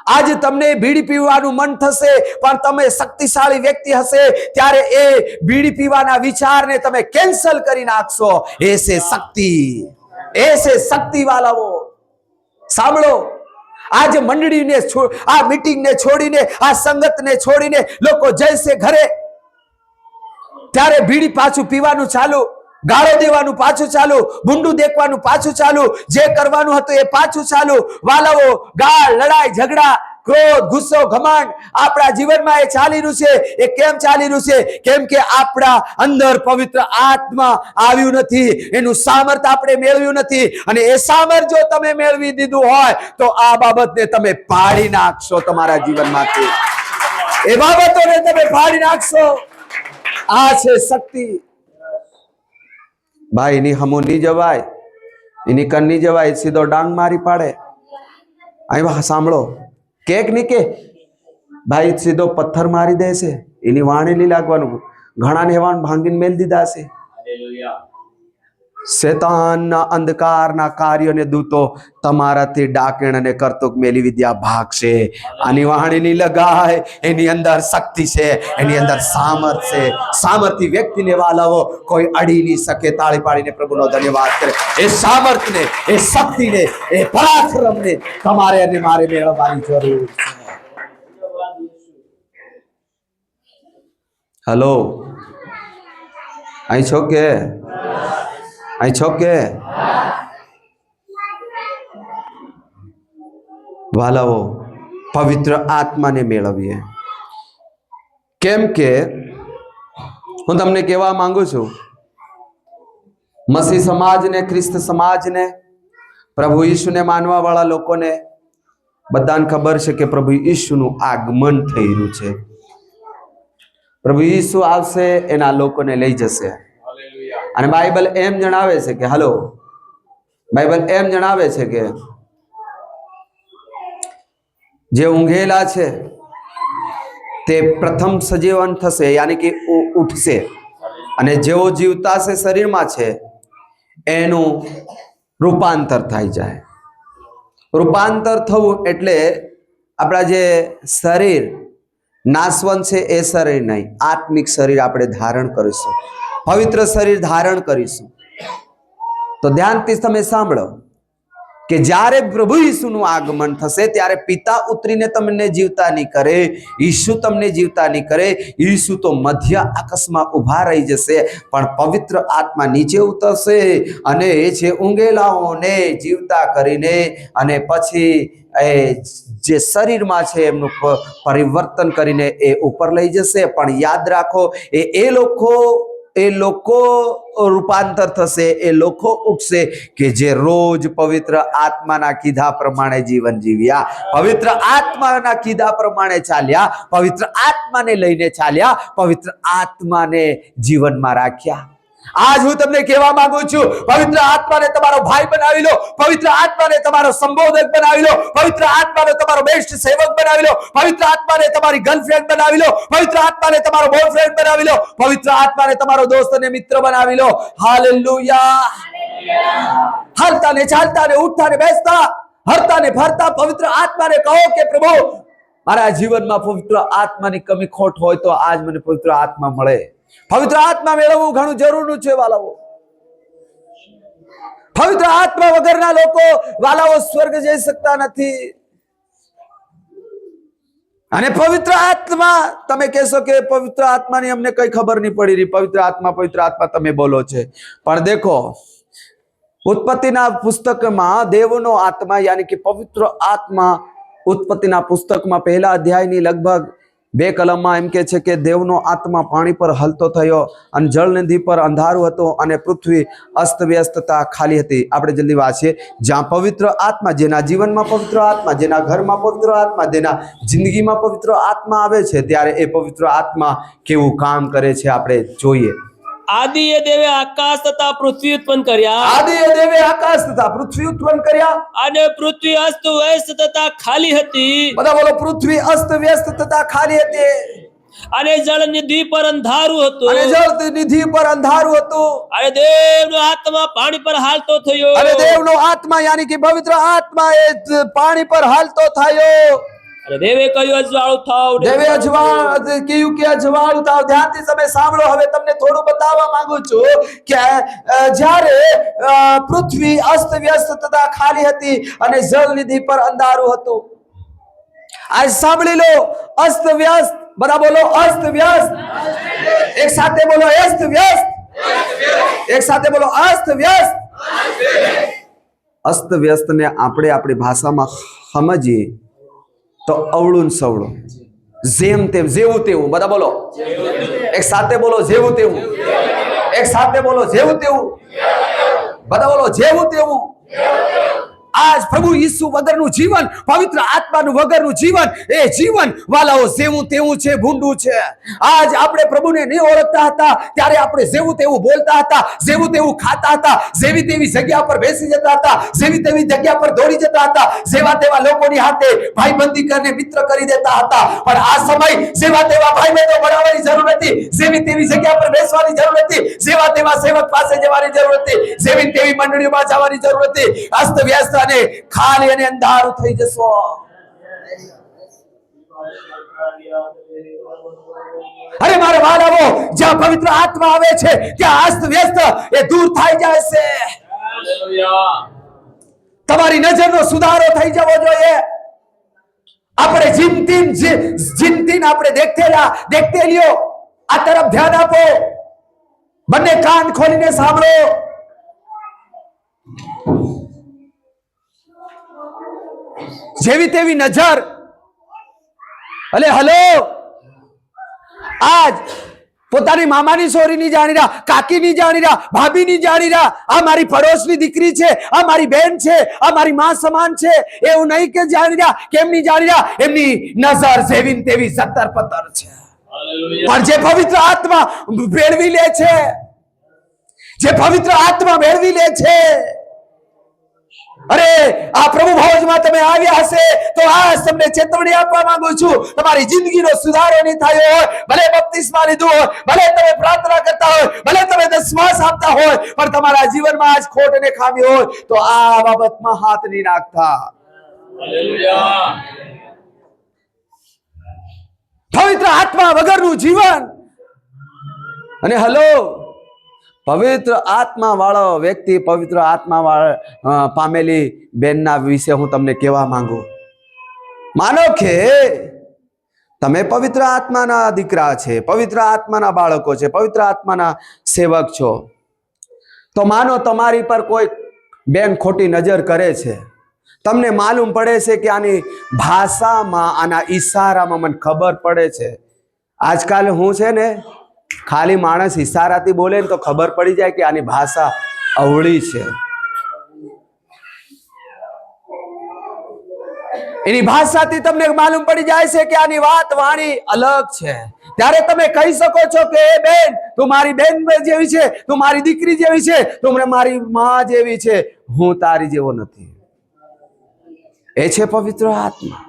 आज तमने बीड़ी पीवानु मन थसे पण तमे शक्तिशाળી व्यक्ति हसे त्यारे ए बीड़ी पीवाना विचार ने तमे कैंसल करी नाखशो. ऐसे शक्ति वालाओ सांभळो. आज मंडળી ने आ मीटिंग ने छोड़ीने आ संगत ने छोड़ीने लोको जैसे घरे त्यारे बीड़ी पाछू पीवानु चालू, गाळो देवानु पाछू चालू, बुंडू देखवानु पाछू चालू, जे करवानु हतुं ए पाछू चालू. वालाओ गाळ, लड़ाई, झगड़ा, क्रोध, गुस्सो, घमंड आपણા જીવનમાં એ ચાલી રહ્યું છે. એ કેમ ચાલી રહ્યું છે? કેમ કે આપણા અંદર પવિત્ર આત્મા આવ્યું નથી, એનું સામર્થ્ય આપણે મેળવ્યું નથી. અને એ સામર્થ્ય જો તમે મેળવી દીધું હોય તો આ બાબતને તમે પાડી નાખશો તમારા જીવનમાંથી. એ બાબતોને તમે પાડી નાખશો. આ છે શક્તિ. ભાઈ એની હમો નહીં જવાય, એની કન નહીં જવાય, સીધો ડાંગ મારી પાડે. અહીં સાંભળો, કેક નહીં કે ભાઈ સીધો પથ્થર મારી દેશે, એની વાણે નહીં લાગવાનું. ઘણાને હેવાન ભાંગીને મેલ દીધા છે. શેતાનના અંધકારના કાર્યોને દૂતો તમારાથી ડાકણ અને કરતુક મેલી વિદ્યા ભાગશે. આની વાણી નહીં લગાય, એની અંદર શક્તિ છે, એની અંદર સામર્થ્ય છે. સામર્થ્ય વ્યક્તિને વાલાવો કોઈ અડી નહીં શકે. તાળી પાડીને પ્રભુનો ધન્યવાદ કરે. એ સામર્થ્યને, એ શક્તિને, એ પરાક્રમને તમારે અને મારે મેળવવાની જરૂર છે. હેલો, અહીં છો કે? અહીં છો કે? વાલાઓ પવિત્ર આત્માને મેળવીએ. કેમ કે હું તમને કહેવા માંગુ છું, મસીહ સમાજને, ખ્રિસ્ત સમાજને, પ્રભુ ઈસુને માનવા વાળા લોકોને બધાને ખબર છે કે પ્રભુ ઈસુનું આગમન થઈ રહ્યું છે. પ્રભુ ઈસુ આવશે, એના લોકોને લઈ જશે. અને બાઇબલ એમ જણાવે છે કે હલો, બાઇબલ એમ જણાવે છે કે જે ઊંઘેલા છે તે પ્રથમ સજીવન થશે, યાની કે ઉઠશે. અને જેઓ જીવતા છે શરીરમાં છે એનું રૂપાંતર થઈ જાય. રૂપાંતર થવું એટલે આપણા જે શરીર નાશવંત છે એ શરીર નહીં, આત્મિક શરીર આપણે ધારણ કરીશું, પવિત્ર શરીર ધારણ કરીશું. તો ધ્યાનથી તમે સાંભળો કે જ્યારે પ્રભુ ઈસુનું આગમન થશે ત્યારે પિતા ઉતરીને તમને જીવતા નહીં કરે, ઈસુ તમને જીવતા નહીં કરે. ઈસુ તો મધ્ય આકાશમાં ઊભા રહી જશે, પણ પવિત્ર આત્મા નીચે ઉતરશે અને એ છે ઊંઘેલાઓને જીવતા કરીને અને પછી એ જે શરીરમાં છે એમનું પરિવર્તન કરીને એ ઉપર લઈ જશે. પણ યાદ રાખો, એ લોકો રૂપાંતર થશે, એ લોકો ઉઠશે કે જે રોજ પવિત્ર આત્માના કીધા પ્રમાણે જીવન જીવ્યા, પવિત્ર આત્માના કીધા પ્રમાણે ચાલ્યા, પવિત્ર આત્માને લઈને ચાલ્યા, પવિત્ર આત્માને જીવનમાં રાખ્યા. आज हूँ तमने कहवा मांगू छू, पवित्र आत्मा ने तमारो भाई बनावी लो, पवित्र आत्मा ने तमारो संबोधक बनावी लो, पवित्र आत्मा ने तमारो बेस्ट सेवक बनावी लो, पवित्र आत्मा ने तमारी गर्लफ्रेंड बनावी लो, पवित्र आत्मा ने तमारो बॉयफ्रेंड बनावी लो, पवित्र आत्मा ने तमारो दोस्त ने मित्र बनावी लो. हालेलुया. हरता ने चालता ने उठता ने बैसता, हरता ने भरता पवित्र आत्मा ने कहो कि प्रभु मारा जीवन में पवित्र आत्मा की कमी खोट हो तो आज मैंने पवित्र आत्मा मळे. पवित्र आत्मा मेळवવું ઘણું જરૂરનું છે વાલાઓ. પવિત્ર આત્મા વગરના લોકો વાલાઓ સ્વર્ગ જઈ શકતા નથી. અને પવિત્ર આત્મા, તમે કહેશો કે પવિત્ર આત્માની અમને કઈ ખબર નહીં પડી રહી, પવિત્ર આત્મા તમે બોલો છે. પણ દેખો, ઉત્પત્તિના પુસ્તકમાં દેવનો આત્મા યાની કે પવિત્ર આત્મા ઉત્પત્તિના પુસ્તકમાં પહેલા અધ્યાયની લગભગ 2 કલમમાં એમ કે છે કે દેવનો આત્મા પાણી પર હલતો થયો અને જળનિધિ પર અંધારું હતું અને પૃથ્વી અસ્તવ્યસ્તતા ખાલી હતી. આપણે જલ્દી વાંચીએ. જ્યાં પવિત્ર આત્મા, જેના જીવનમાં પવિત્ર આત્મા, જેના ઘરમાં પવિત્ર આત્મા, જેના જિંદગીમાં પવિત્ર આત્મા આવે છે, ત્યારે એ પવિત્ર આત્મા કેવું કામ કરે છે આપણે જોઈએ. આદિએ દેવે આકાશ તથા પૃથ્વી ઉત્પન્ન કર્યા, આદિએ દેવે આકાશ તથા પૃથ્વી ઉત્પન્ન કર્યા અને પૃથ્વી અસ્તવ્યસ્ત તથા ખાલી હતી, બધા બોલો, પૃથ્વી અસ્તવ્યસ્ત તથા ખાલી હતી અને જળનિધિ પર અંધારું હતું, અને જળનિધિ પર અંધારું હતું, અને દેવનો આત્મા પાણી પર હાલતો થયો, અને દેવનો આત્મા યાની કે પવિત્ર આત્મા એ પાણી પર હાલતો થયો. અને દેવે કહ્યું અજવાળું થાવ. દેવે કહ્યું કે અજવાળું થાવ. ધ્યાનથી તમે સાંભળો. હવે તમને થોડું બતાવવા માંગુ છું કે જ્યારે પૃથ્વી અસ્તવ્યસ્ત તથા ખાલી હતી અને જળનિધિ પર અંધારું હતું. આજ સાંભળી લો, અસ્તવ્યસ્ત. બધા બોલો, અસ્તવ્યસ્ત. એક સાથે બોલો, અસ્તવ્યસ્ત. એક સાથે બોલો, અસ્તવ્યસ્ત. અસ્તવ્યસ્તને આપણે આપણી ભાષામાં સમજીએ તો અવળું સવળું, જેમ તેમ, જેવું તેવું. બધા બોલો, એક સાથે બોલો, જેવું તેવું. એક સાથે બોલો, જેવું તેવું. બધા બોલો, જેવું તેવું. આજ પ્રભુ ઈસુ વગરનું જીવન, પવિત્ર આત્માનું વગરનું જીવન, એ જીવન વાલાઓ જેવું તેવું છે, ભૂંડું છે. આજ આપણે પ્રભુને નહીં ઓળખતા હતા ત્યારે આપણે જેવું તેવું બોલતા હતા, જેવું તેવું ખાતા હતા, જેવી તેવી જગ્યા પર બેસી જતા હતા, જેવી તેવી જગ્યા પર દોડી જતા હતા, જેવા તેવા લોકોની હાથે ભાઈબંધી કરીને મિત્ર કરી દેતા હતા. પણ આ સમય જેવા તેવા ભાઈબંધો બનાવવાની જરૂર નથી, જેવી તેવી જગ્યા પર બેસવાની જરૂર નથી, જેવા તેવા સેવક પાસે જવાની જરૂર નથી, જેવી તેવી મંડળીઓમાં જવાની જરૂર નથી. અસ્તવ્યસ્ત અને ખાલી અને અંધારું થઈ જશો. અરે મારા વાલાઓ, જ્યાં પવિત્ર આત્મા આવે છે ત્યાં અસ્તવ્યસ્ત એ દૂર થઈ જાય છે. તમારી નજરનો સુધારો થઈ જવો જોઈએ. આપણે જીનતીન આપણે દેખતે લ્યો. આ તરફ ધ્યાન આપો. બંને કાન ખોલીને સાંભળો. જેવી તેવી નજર, અલે હલો, આજ પોતાની મામાની છોરી નહીં જાણી રહ્યા, કાકી નહીં જાણી રહ્યા, ભાભી નહીં જાણી રહ્યા. આ મારી પડોશની દીકરી છે, આ મારી બેન છે, આ મારી માં સમાન છે, એવું નહીં કે જાણી રહ્યા. કેમ નહીં જાણી રહ્યા? એમની નજર જેવી તેવી સત્તર પત્તર છે. પણ જે પવિત્ર આત્મા મેળવી લે છે, જે પવિત્ર આત્મા મેળવી લે છે, અરે આ પ્રભુ ભોજમાં તમે આવ્યા હશે તો આ તમને ચેતવણી આપવા માંગુ છું. તમારી જિંદગીનો સુધારો નહીં થયો હોય, ભલે બપ્તિસ્મા લીધું હોય, ભલે તમે પ્રાર્થના કરતા હોય, ભલે તમે દસમાસ આપતા હોય, પણ તમારા જીવનમાં આજ ખોટ અને ખામી હોય તો આ બાબતમાં હાથ નહીં નાખતા. પવિત્ર આત્મા વગરનું જીવન. અને હલો, પવિત્ર આત્મા વાળો વ્યક્તિ, પવિત્ર આત્મા પામેલી બેનના વિશે હું તમને કહેવા માંગુ. માનો કે તમે પવિત્ર આત્માના દીકરા છે, પવિત્ર આત્માના બાળકો છે, પવિત્ર આત્માના સેવક છો, તો માનો તમારી પર કોઈ બેન ખોટી નજર કરે છે. તમને માલુમ પડે છે કે આની ભાષામાં, આના ઈશારામાં મને ખબર પડે છે. આજકાલ હું છે ને, ખાલી માણસ ઈશારાથી બોલે ને તો ખબર પડી જાય કે આની ભાષા અવળી છે. એની ભાષાથી તમને માલુમ પડી જાય છે કે આની વાત વાણી અલગ છે. ત્યારે તમે કહી શકો છો કે એ બેન, તું મારી બેન જેવી છે, તું મારી દીકરી જેવી છે, તું મારી માં જેવી છે, હું તારી જેવો નથી. એ છે પવિત્ર આત્મા.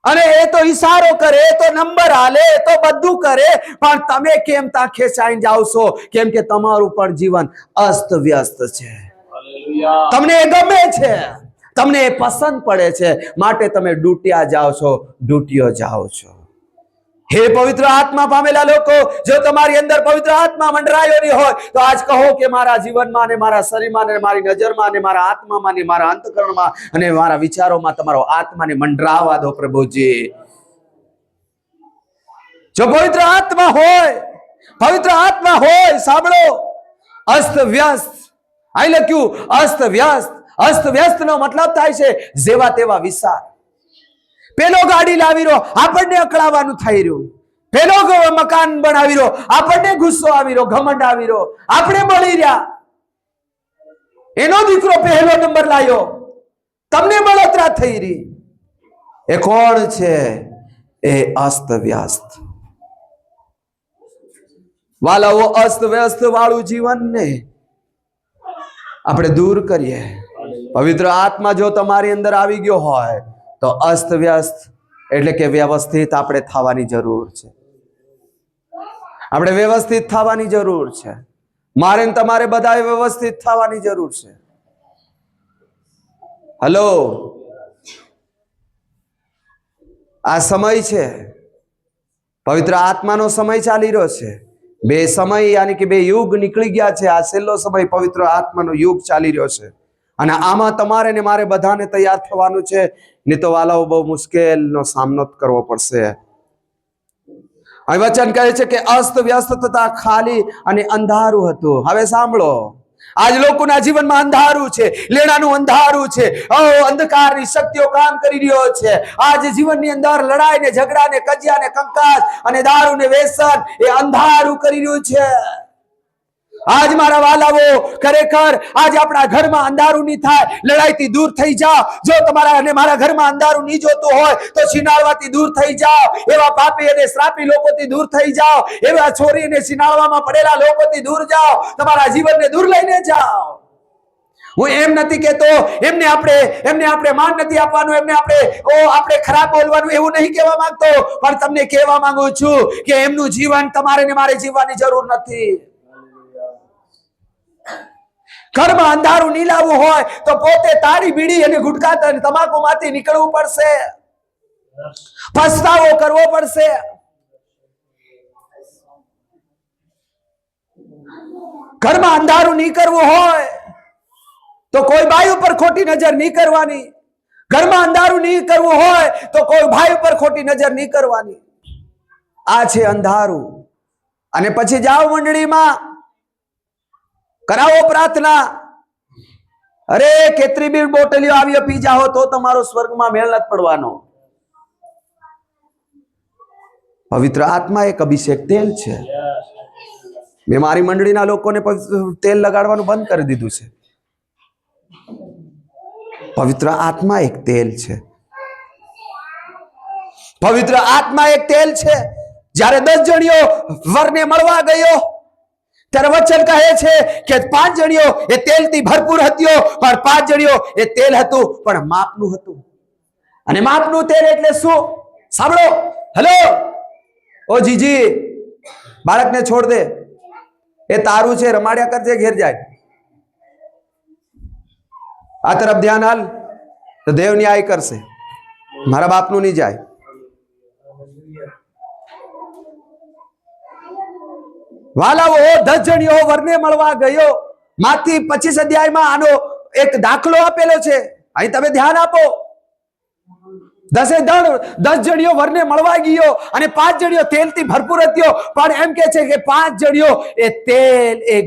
અને એ તો ઈશારો કરે, એ તો નંબર હાલે, એ તો બધું કરે, પણ તમે કેમ ત્યાં ખેંચાઈને જાવ છો? કેમ કે તમારું પણ જીવન અસ્ત વ્યસ્ત છે. તમને એ ગમે છે, તમને એ પસંદ પડે છે, માટે તમે ડૂટિયા જાઓ છો, ડૂટિયો જાઓ છો. હે પવિત્ર આત્મા પામેલા લોકો, જો તમારી અંદર પવિત્ર આત્મા મંડરાયો નહીં હોય તો આજ કહો કે મારા જીવનમાં ને મારા શરીરમાં ને મારી નજરમાં ને મારા આત્મામાં ને મારા અંતકરણમાં અને મારા વિચારોમાં તમારો આત્માને મંડરાવા દો પ્રભુજી. જો પવિત્ર આત્મા હોય, સાંભળો, અસ્ત વ્યસ્ત, અહીં લખ્યું અસ્ત વ્યસ્ત. અસ્ત વ્યસ્ત નો મતલબ થાય છે જેવા તેવા વિચાર. પેલો ગાડી લાવી રહ્યો, આપણને અકળાવાનું થઈ રહ્યું. પેલો મકાન બનાવી રહ્યો, આપણને ગુસ્સો આવી રહ્યો, ઘમંડ આવી રહ્યો, આપણે મળી રહ્યા. એનો દીકરો પહેલો નંબર લાવ્યો, તમને બળતરા થઈ રહી. એ કોણ છે? એ અસ્ત વ્યસ્ત. વાલાઓ, અસ્ત વ્યસ્ત વાળું જીવનને આપણે દૂર કરીએ. પવિત્ર આત્મા જો તમારી અંદર આવી ગયો હોય તો અસ્ત વ્યસ્ત એટલે કે વ્યવસ્થિત આપણે થવાની જરૂર છે. આપણે વ્યવસ્થિત થવાની જરૂર છે. મારે ને તમારે બધાએ વ્યવસ્થિત થવાની જરૂર છે. હલો, આ સમય છે, પવિત્ર આત્માનો સમય ચાલી રહ્યો છે. બે સમય યાની કે બે યુગ નીકળી ગયા છે. આ છેલ્લો સમય પવિત્ર આત્માનો યુગ ચાલી રહ્યો છે. અને આમાં તમારે ને મારે બધાને તૈયાર થવાનું છે. નહીં તો વાલાઓ બહુ મુશ્કેલનો સામનો કરવો પડશે. અહીં વચન કહે છે કે અસ્ત વ્યસ્ત તથા ખાલી અને અંધારું હતું. હવે સાંભળો, આજ લોકોના જીવનમાં અંધારું છે, લેણાનું અંધારું છે, અંધકારની શક્તિઓ કામ કરી રહ્યો છે. આજ જીવનની અંદર લડાઈ ને ઝઘડા ને કજિયા ને કંકાસ અને દારૂ ને વ્યસન એ અંધારું કરી રહ્યું છે. આજ મારા વાલાઓ, ખરેખર આજ આપણા ઘરમાં અંધારું નહીં થાય, લડાઈથી દૂર થઈ જાઓ. જો તમારા અને મારા ઘરમાં અંધારું નહીં જોતું હોય તો સિનાળવાથી દૂર થઈ જાઓ. એવા પાપી અને શ્રાપી લોકોથી દૂર થઈ જાઓ. એવા ચોરી અને સિનાળવામાં પડેલા લોકોથી દૂર જાઓ. તમારા જીવનને દૂર લઈને જાઓ. હું એમ નથી કહેતો એમને આપણે માન નથી આપવાનું, એમને આપણે ખરાબ બોલવાનું, એવું નહીં કહેવા માંગતો. પણ તમને કહેવા માંગુ છું કે એમનું જીવન તમારે ને મારે જીવવાની જરૂર નથી. ઘરમાં અંધારું નહીં લાવવું હોય તો પોતે તાળી બીડી અને ગુટખા તમાકુ માંથી નીકળવું પડશે, પસ્તાવો કરવો પડશે. ઘરમાં અંધારું નહીં કરવું હોય તો કોઈ ભાઈ ઉપર ખોટી નજર નહીં કરવાની. ઘરમાં અંધારું નહીં કરવું હોય તો કોઈ ભાઈ ઉપર ખોટી નજર નહીં કરવાની. આ છે અંધારું. અને પછી જાઓ મંડળીમાં, કરાવો પ્રાર્થના. અરે કેટલી બી બોટલીઓ આવી પી જાઓ તો તમારો સ્વર્ગમાં મેળ નથી પડવાનો. પવિત્ર આત્મા એક અભિષેક તેલ છે. મેં મારી મંડળીના લોકોને તેલ લગાડવાનું બંધ કરી દીધું છે. પવિત્ર આત્મા એક તેલ છે. પવિત્ર આત્મા એક તેલ છે. જ્યારે 10 જણીઓ વરને મળવા ગયો ત્યારે વચન કહે છે કે 5 જણીઓ એ તેલથી ભરપૂર હતો, પણ 5 જણીઓ એ તેલ હતું પણ માપનું હતું. અને માપનું તેલ એટલે શું? સાંભળો. હેલો, ઓ જીજી, બાળકને છોડ દે, એ તારું છે, રમાડ્યા કરજે, ઘેર જાય. આ તરફ ધ્યાન હાલ તો દેવ ન્યાય કરશે. મારા બાપનું નહીં જાય. વાલાઓ, 10 જણીઓ વરને મળવા ગયો. માથી 25 અધ્યાયમાં આનો એક દાખલો આપેલો છે. અહીં તમે ધ્યાન આપો. 10 જણીઓ વરને મળવા ગયો અને 5 જણીઓ તેલથી ભરપૂર હતો. પણ એમ કે છે કે 5 જણીઓ એ તેલ એ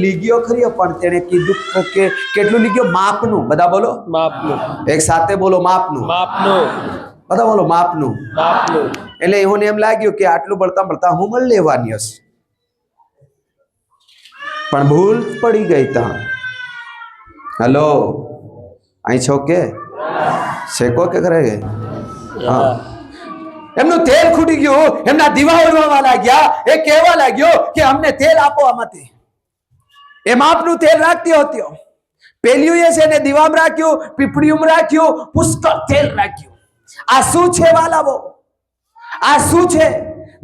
લીગ્યો ખરી, પણ તેને કીધું કે કેટલું લીગ્યો? માપનું. બધા બોલો માપનું. એક સાથે બોલો માપનું. માપનું. બધા બોલો માપનું. માપનું. એટલે એમને એમ લાગ્યું કે આટલું બળતા બળતા હું મળ લેવાની હશે, પણ ભૂલ પડી ગઈ. ત્યાં હેલો, અહીં છો કે શેકો કે કરે? હા, એમનું તેલ ખૂટી ગયું. એમના દીવા ઓળવા લાગ્યા. એ કહેવા લાગ્યો કે અમને તેલ આપો આમાંથી. એ માપનું તેલ રાખતી હતી. પેલ્યું એ છે ને દીવામાં રાખ્યું, પીપળીમાં રાખ્યું, પુષ્કળ તેલ રાખ્યું. આ શું છે વાલાવો? આ શું છે?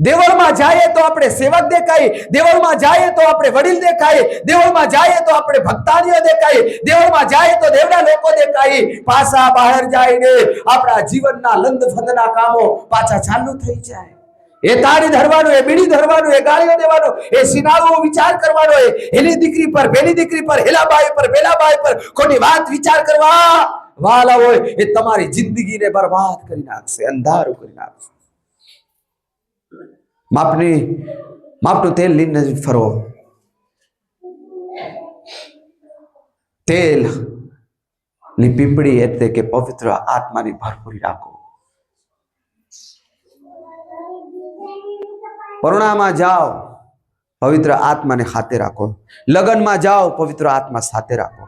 દેવળમાં જાય તો આપણે સેવક દેખાય, દેવળમાં જાય તો આપણે વડીલ દેખાય, દેવળમાં જાય તો આપણે ભક્તાનીઓ દેખાય, દેવળમાં જાય તો દેવના લોકો દેખાય. પાછા બહાર જાય ને આપણા જીવનના લંદફંદના કામો પાછા ચાલુ થઈ જાય. એ તાળી ધરવાનું, એ બીડી ધરવાનું, એ ગાળીઓ દેવાનું, એ સિનાળો વિચાર કરવાનો, એ હેલી દીકરી પર, બેલી દીકરી પર, હેલાબાઈ પર, બેલાબાઈ પર ખોટી વાત વિચાર કરવા વાલા હોય એ તમારી જિંદગીને બરબાદ કરી નાખશે, અંધારું કરી નાખશે. માપનું તેલ લઈને ફરો. તેલ ની પીપળી એટલે કે પવિત્ર આત્માની ભરપૂરી રાખો. પરણામાં જાઓ, પવિત્ર આત્માને સાથે રાખો. લગ્નમાં જાઓ, પવિત્ર આત્મા સાથે રાખો.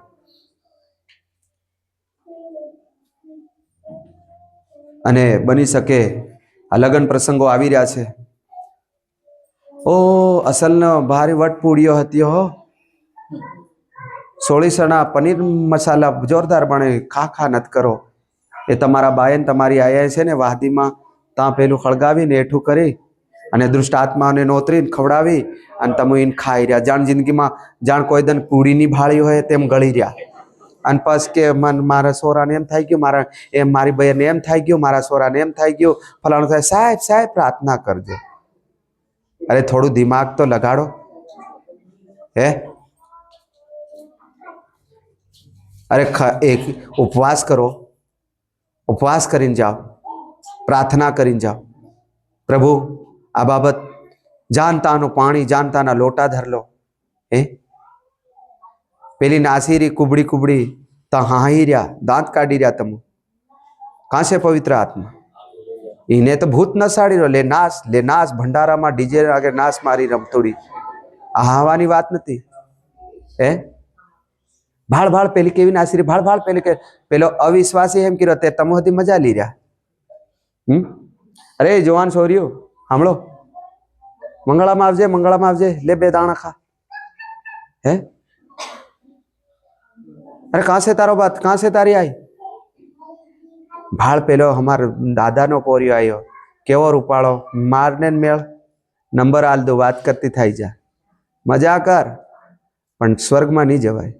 અને બની શકે આ લગ્ન પ્રસંગો આવી રહ્યા છે. ઓ અસલનો ભારે વટપૂડીઓ હતી હો. સોળીસણા પનીર મસાલા જોરદાર બને. ખા નત કરો. એ તમારા બાયન તમારી આયા છે ને વાદીમાં ત્યાં પેલું ખળગાવીને એઠું કરી અને દુષ્ટ આત્માને નોતરીને ખવડાવી અને તમે એને ખાઈ રહ્યા. જાણ જિંદગીમાં જાણ કોઈ દન પૂડીની ભાળી હોય તેમ ગળી રહ્યા. અને પછી કે મારા સોરાને એમ થઈ ગયું, મારી બહેનને એમ થઈ ગયું, મારા સોરાને એમ થઈ ગયું, ફલાણું થાય. સાહેબ પ્રાર્થના કરજો. અરે થોડું દિમાગ તો લગાડો. હે અરે એક ઉપવાસ કરો, ઉપવાસ કરીને જાઓ, પ્રાર્થના કરીને જાઓ. પ્રભુ આ બાબત જાનતાનું પાણી જાનતાના લોટા ધર લો. હે પેલી નાસીરી કુબડી તો હાહી રહ્યા, દાંત કાઢી રહ્યા. તમે કાં છે પવિત્ર આત્મા? એને તો ભૂત નસાડી રહ્યો. લે નાશ ભંડારામાં ડીજે આગળ નાશ મારી રમતોડી. આ હાવાની વાત નથી. હે ભાળ પેલી કેવી નાસીરી ભાળ પેલી કે પેલો અવિશ્વાસી એમ કર્યો તે તમે હતી મજા લઈ રહ્યા. અરે જવાન છોરીઓ સાંભળો, મંગળામાં આવજે, લે 2 દાણા ખા. હે અરે कहाँ से तारो बात, कहाँ से तारी आई? भाड़ पेलो हमार दादा नो पोरियो आयो, केवो रूपाड़ो, मारने मेल नंबर आल दो, बात करती थाई जा. मजा कर, पण स्वर्ग में नहीं जवाय.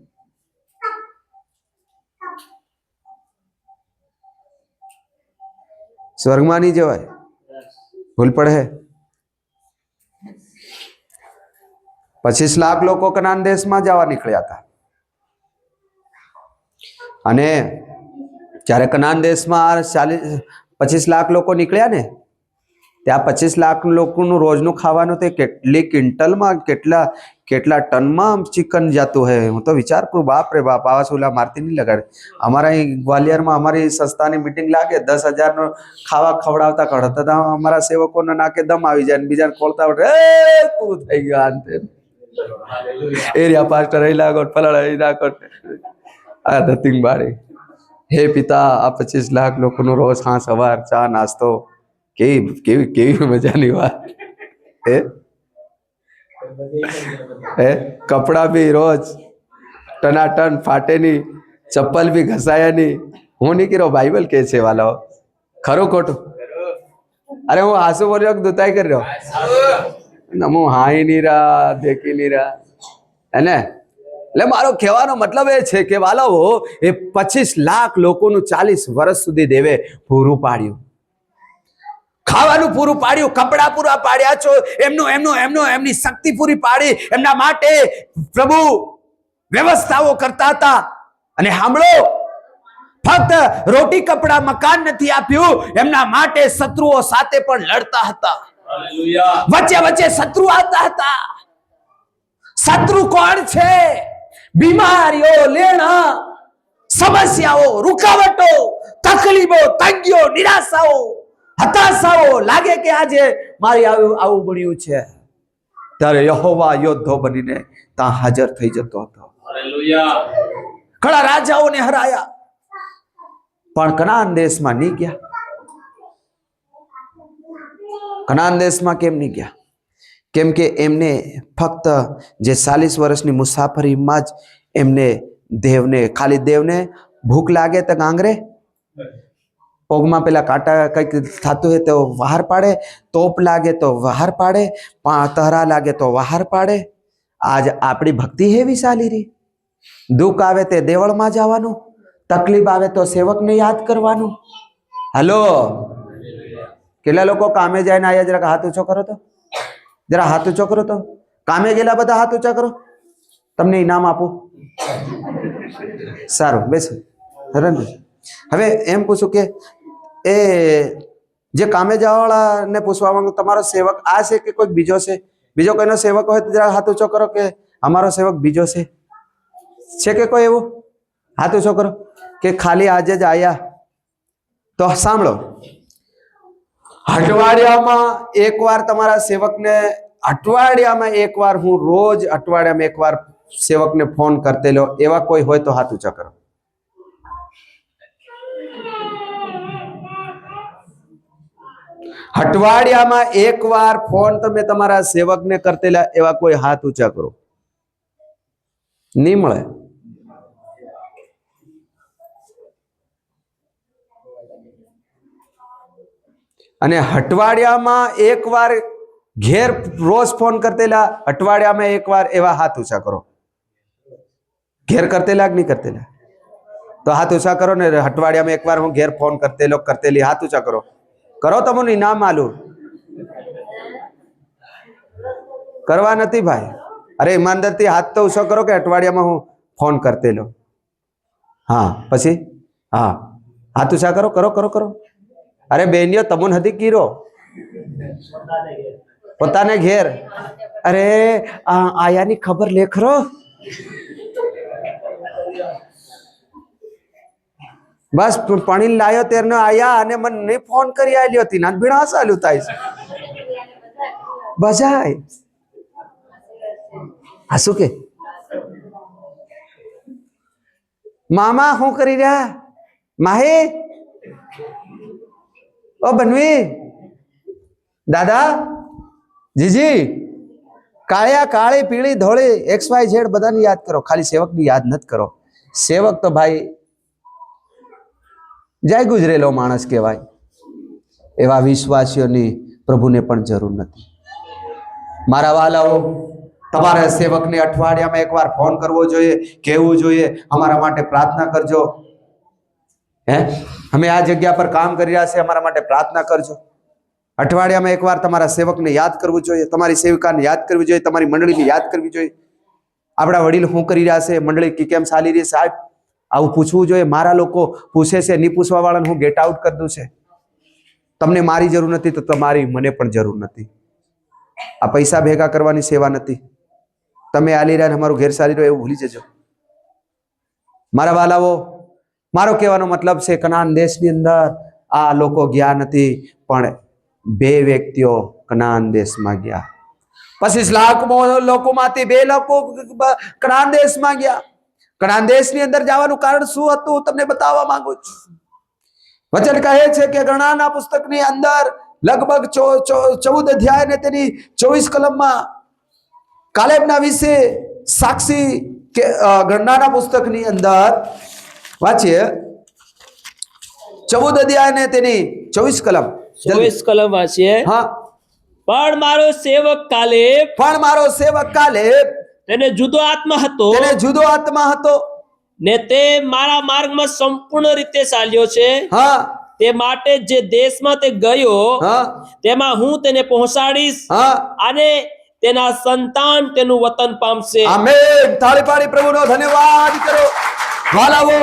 स्वर्ग में नहीं जवाय, भूल पड़े. 25 लाख लोग कनान देश में जवा निकल्या था. અને જ્યારે કનાન દેશમાં 25 લાખ લોકો નીકળ્યા ને, ત્યાં 25 લાખ લોકોનું રોજનું ખાવાનું તે કેટલી ક્વિન્ટલમાં કેટલા ટનમાં ચિકન જતું હે. હું તો વિચાર કરું, બાપ રે બાપ, આવા સુલા મારતી નહીં લગાડે. અમારા અહીં ગ્વાલિયરમાં અમારી સંસ્થાની મીટિંગ લાગે, 10,000નો ખાવા ખવડાવતા કઢતા અમારા સેવકોના નાકે દમ આવી જાય, બીજાને ખોલતા પૂરું થઈ ગયું. એરિયા પાસ્ટર અહીં લાગો, ફલાણા અહીં નાખો. આ ધતિંગ બારી. હે પિતા, આ 25 લાખ લોકોનો રોજ સવાર ચા નાસ્તો, કેવી મજાની વાત. હે કપડા બી રોજ ટનાટન ફાટે ની, ચપ્પલ બી ઘસાયા ની. હું નહીં કર્યો, બાઇબલ કે છે વાલો. ખરું ખોટું? અરે હું હાસુ બોલ્યો કે દુતાઈ કરી રહ્યો? હું હાઈ નહીં રહ્યા, દેખી નહીં રહ્યા. એને એટલે મારો કહેવાનો મતલબ એ છે કે વાલાઓ, એ 25 લાખ લોકોનું 40 વર્ષ સુધી દેવે પૂરું પાડ્યું, ખાવાનું પૂરું પાડ્યું, કપડા પૂરા પાડ્યા છો, એમની શક્તિ પૂરી પાડી. એમના માટે પ્રભુ વ્યવસ્થાઓ કરતા હતા. અને સાંભળો, ફક્ત રોટી કપડા મકાન નથી આપ્યું, એમના માટે શત્રુઓ સાથે પણ લડતા હતા. વચ્ચે શત્રુ આવતા હતા. શત્રુ કોણ છે? બીમારીઓ, લેણા, સમસ્યાઓ, રૂકાવટો, તકલીફો, તંગીઓ, નિરાશાઓ, હતાશાઓ. લાગે કે આજે મારી આવું બન્યું છે, ત્યારે યહોવા યોદ્ધો બનીને ત્યાં હાજર થઈ જતો હતો. ઘણા રાજાઓને હરાયા, પણ કનાન દેશમાં નહીં ગયા. કનાન દેશમાં કેમ નહીં ગયા? કેમ કે એમને ફક્ત જે 40 વર્ષની મુસાફરીમાં જ એમને ખાલી દેવને ભૂખ લાગે તો ગાંગરે, પગમાં પેલા કાંટા કંઈક થતું હોય તો બહાર પાડે, તોપ લાગે તો બહાર પાડે, તહરા લાગે તો બહાર પાડે. આજ આપણી ભક્તિ હેવી ચાલી રહી. દુઃખ આવે તે દેવળમાં જવાનું, તકલીફ આવે તો સેવકને યાદ કરવાનું. હલો, કેટલા લોકો કામે જાય ને આયા? જરાક હાથ ઊંચો કરો તો, જરા હાથ ઊંચો કરો તો. કામે ગયેલા બધા હાથ ઊંચા કરો, તમને ઇનામ આપું. સારું, બેસો. હવે એમ પૂછું કે એ જે કામે જવાવાળાને પૂછવા માંગુ, તમારો સેવક આ છે કે કોઈ બીજો છે? બીજો કોઈનો સેવક હોય તો જરા હાથ ઊંચો કરો કે અમારો સેવક બીજો છે કે કોઈ એવું? હાથ ઊંચો કરો. કે ખાલી આજે જ આયા? તો સાંભળો, અઠવાડિયામાં એકવાર તમારા સેવકને, અઠવાડિયામાં એકવાર, હું રોજ અઠવાડિયામાં એકવાર સેવકને ફોન કરતેલો, એવા કોઈ હોય તો હાથ ઊંચા કરો. અઠવાડિયામાં એકવાર ફોન તમે તમારા સેવકને કરતેલા એવા કોઈ હાથ ઊંચા કરો. નહીં મળે. અને અઠવાડિયામાં એકવાર ઘેર રોજ ફોન કરતેલા, અઠવાડિયામાં એકવાર એવા હાથ ઊંચા કરો. ઘેર કરતેલા કે નહીં કરતેલા? તો હાથ ઊંચા કરો ને. અઠવાડિયામાં એકવાર હું ઘેર ફોન કરતેલો કરતેલી, હાથ ઊંચા કરો. કરો. તમને નામ માલુમ કરવા નથી ભાઈ. અરે ઈમાનદારથી હાથ તો ઊંચો કરો કે અઠવાડિયામાં હું ફોન કરતેલો. હા પછી હા હાથ ઊંચા કરો. કરો કરો કરો. અરે બેનીઓ તમને હતી કીરો પોતાને ઘેર. અરે આયાની ખબર લેખરો. બસ પાણી લાયો તેરને આયા અને મને નહીં ફોન કરી આલ્યો હતી ના ભીણા ચાલુ થાય છે બજાય. આ શું કે મામા શું કરી રહ્યા? માહી ઓ બનવી દાદા જીજી કાળિયા કાળી પીળી ધોળી XYZ બધાને યાદ કરો, ખાલી સેવકની યાદ નથી કરો. સેવક તો ભાઈ જય ગુજરેલો માણસ કહેવાય. એવા વિશ્વાસીઓની પ્રભુને પણ જરૂર નથી. મારા વાલાઓ, તમારા સેવકને અઠવાડિયામાં એકવાર ફોન કરવો જોઈએ, કહેવું જોઈએ અમારા માટે પ્રાર્થના કરજો. અમે આ જગ્યા પર કામ કરી રહ્યા છે, અમારા માટે પ્રાર્થના કરજો. અઠવાડિયામાં એકવાર તમારા સેવકને યાદ કરવું જોઈએ, તમારી સેવિકાને યાદ કરવી જોઈએ, તમારી મંડળીને યાદ કરવી જોઈએ. આપણા વડીલ શું કરી રહ્યા છે, મંડળી કેમ ચાલી રહી સાહેબ, આવું પૂછવું જોઈએ. મારા લોકો પૂછે છે, નહીં પૂછવા વાળાને હું ગેટ આઉટ કરી દઉં છે. તમને મારી જરૂર નથી તો તમારી મને પણ જરૂર નથી. આ પૈસા ભેગા કરવાની સેવા નથી. તમે આલી રહ્યા અમારું ઘેર સારી રહ્યો એવું ભૂલી જજો. મારા વાલાઓ, મારો કહેવાનો મતલબ છે, કનાન દેશની અંદર આ લોકો ગયા નથી, પણ 2 વ્યક્તિઓ કનાન દેશમાં ગયા. 25 લાખ લોકોમાંથી 2 લોકો કનાન દેશમાં ગયા. કનાન દેશની અંદર જવાનું કારણ શું હતું તમને બતાવવા માંગુ છું. વચન કહે છે કે ગણનાના પુસ્તકની અંદર લગભગ 14 અધ્યાય ને તેની 24 કલમમાં કાલેબના વિશે સાક્ષી કે ગણનાના પુસ્તકની અંદર વાંચીએ 14 અધ્યાય ને તેની 24 કલમ. 24 કલમ વાંચીએ. હા. પણ મારો સેવક કાલેબ તેને જુદો આત્મા હતો ને તે મારા માર્ગમાં સંપૂર્ણ રીતે ચાલ્યો છે. હા. તે માટે જે દેશમાં તે ગયો તેમાં હું તેને પહોંચાડીશ અને તેના સંતાન તેનું વતન પામશે. આમેન. તાળી પાડી પ્રભુનો ધન્યવાદ કરો. વાલાઓ,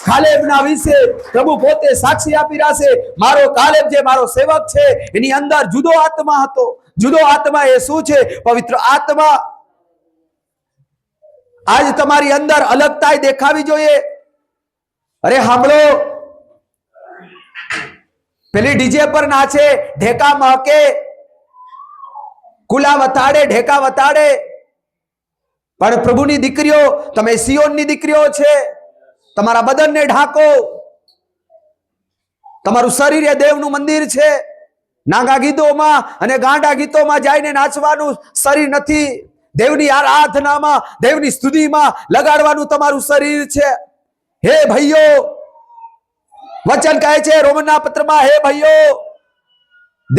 કાલેબના વિશે પ્રભુ પોતે સાક્ષી આપી રહ્યા છે. મારો કાલેબ જે મારો સેવક છે એની અંદર જુદો આત્મા હતો. જુદો આત્મા એ શું છે? પવિત્ર આત્મા. આજ તમારી અંદર અલગતા દેખાવી જોઈએ. અરે સાંભળો, પેલી ડીજે પર નાચે, ઢેકા મહકે, કુલા વતાડે, ઢેકા વતાડે, પણ પ્રભુની દીકરીઓ, તમે સિયોનની દીકરીઓ છે. તમારા બદનને ઢાંકો. તમારું શરીર એ દેવનું મંદિર છે. નાગા ગીતોમાં અને ગાંડા ગીતોમાં જઈને નાચવાનું શરીર નથી. દેવની આરાધનામાં, દેવની સ્તુતિમાં લગાડવાનું તમારું શરીર છે. હે ભાઈઓ, વચન કહે છે રોમનના પત્રમાં, હે ભાઈઓ,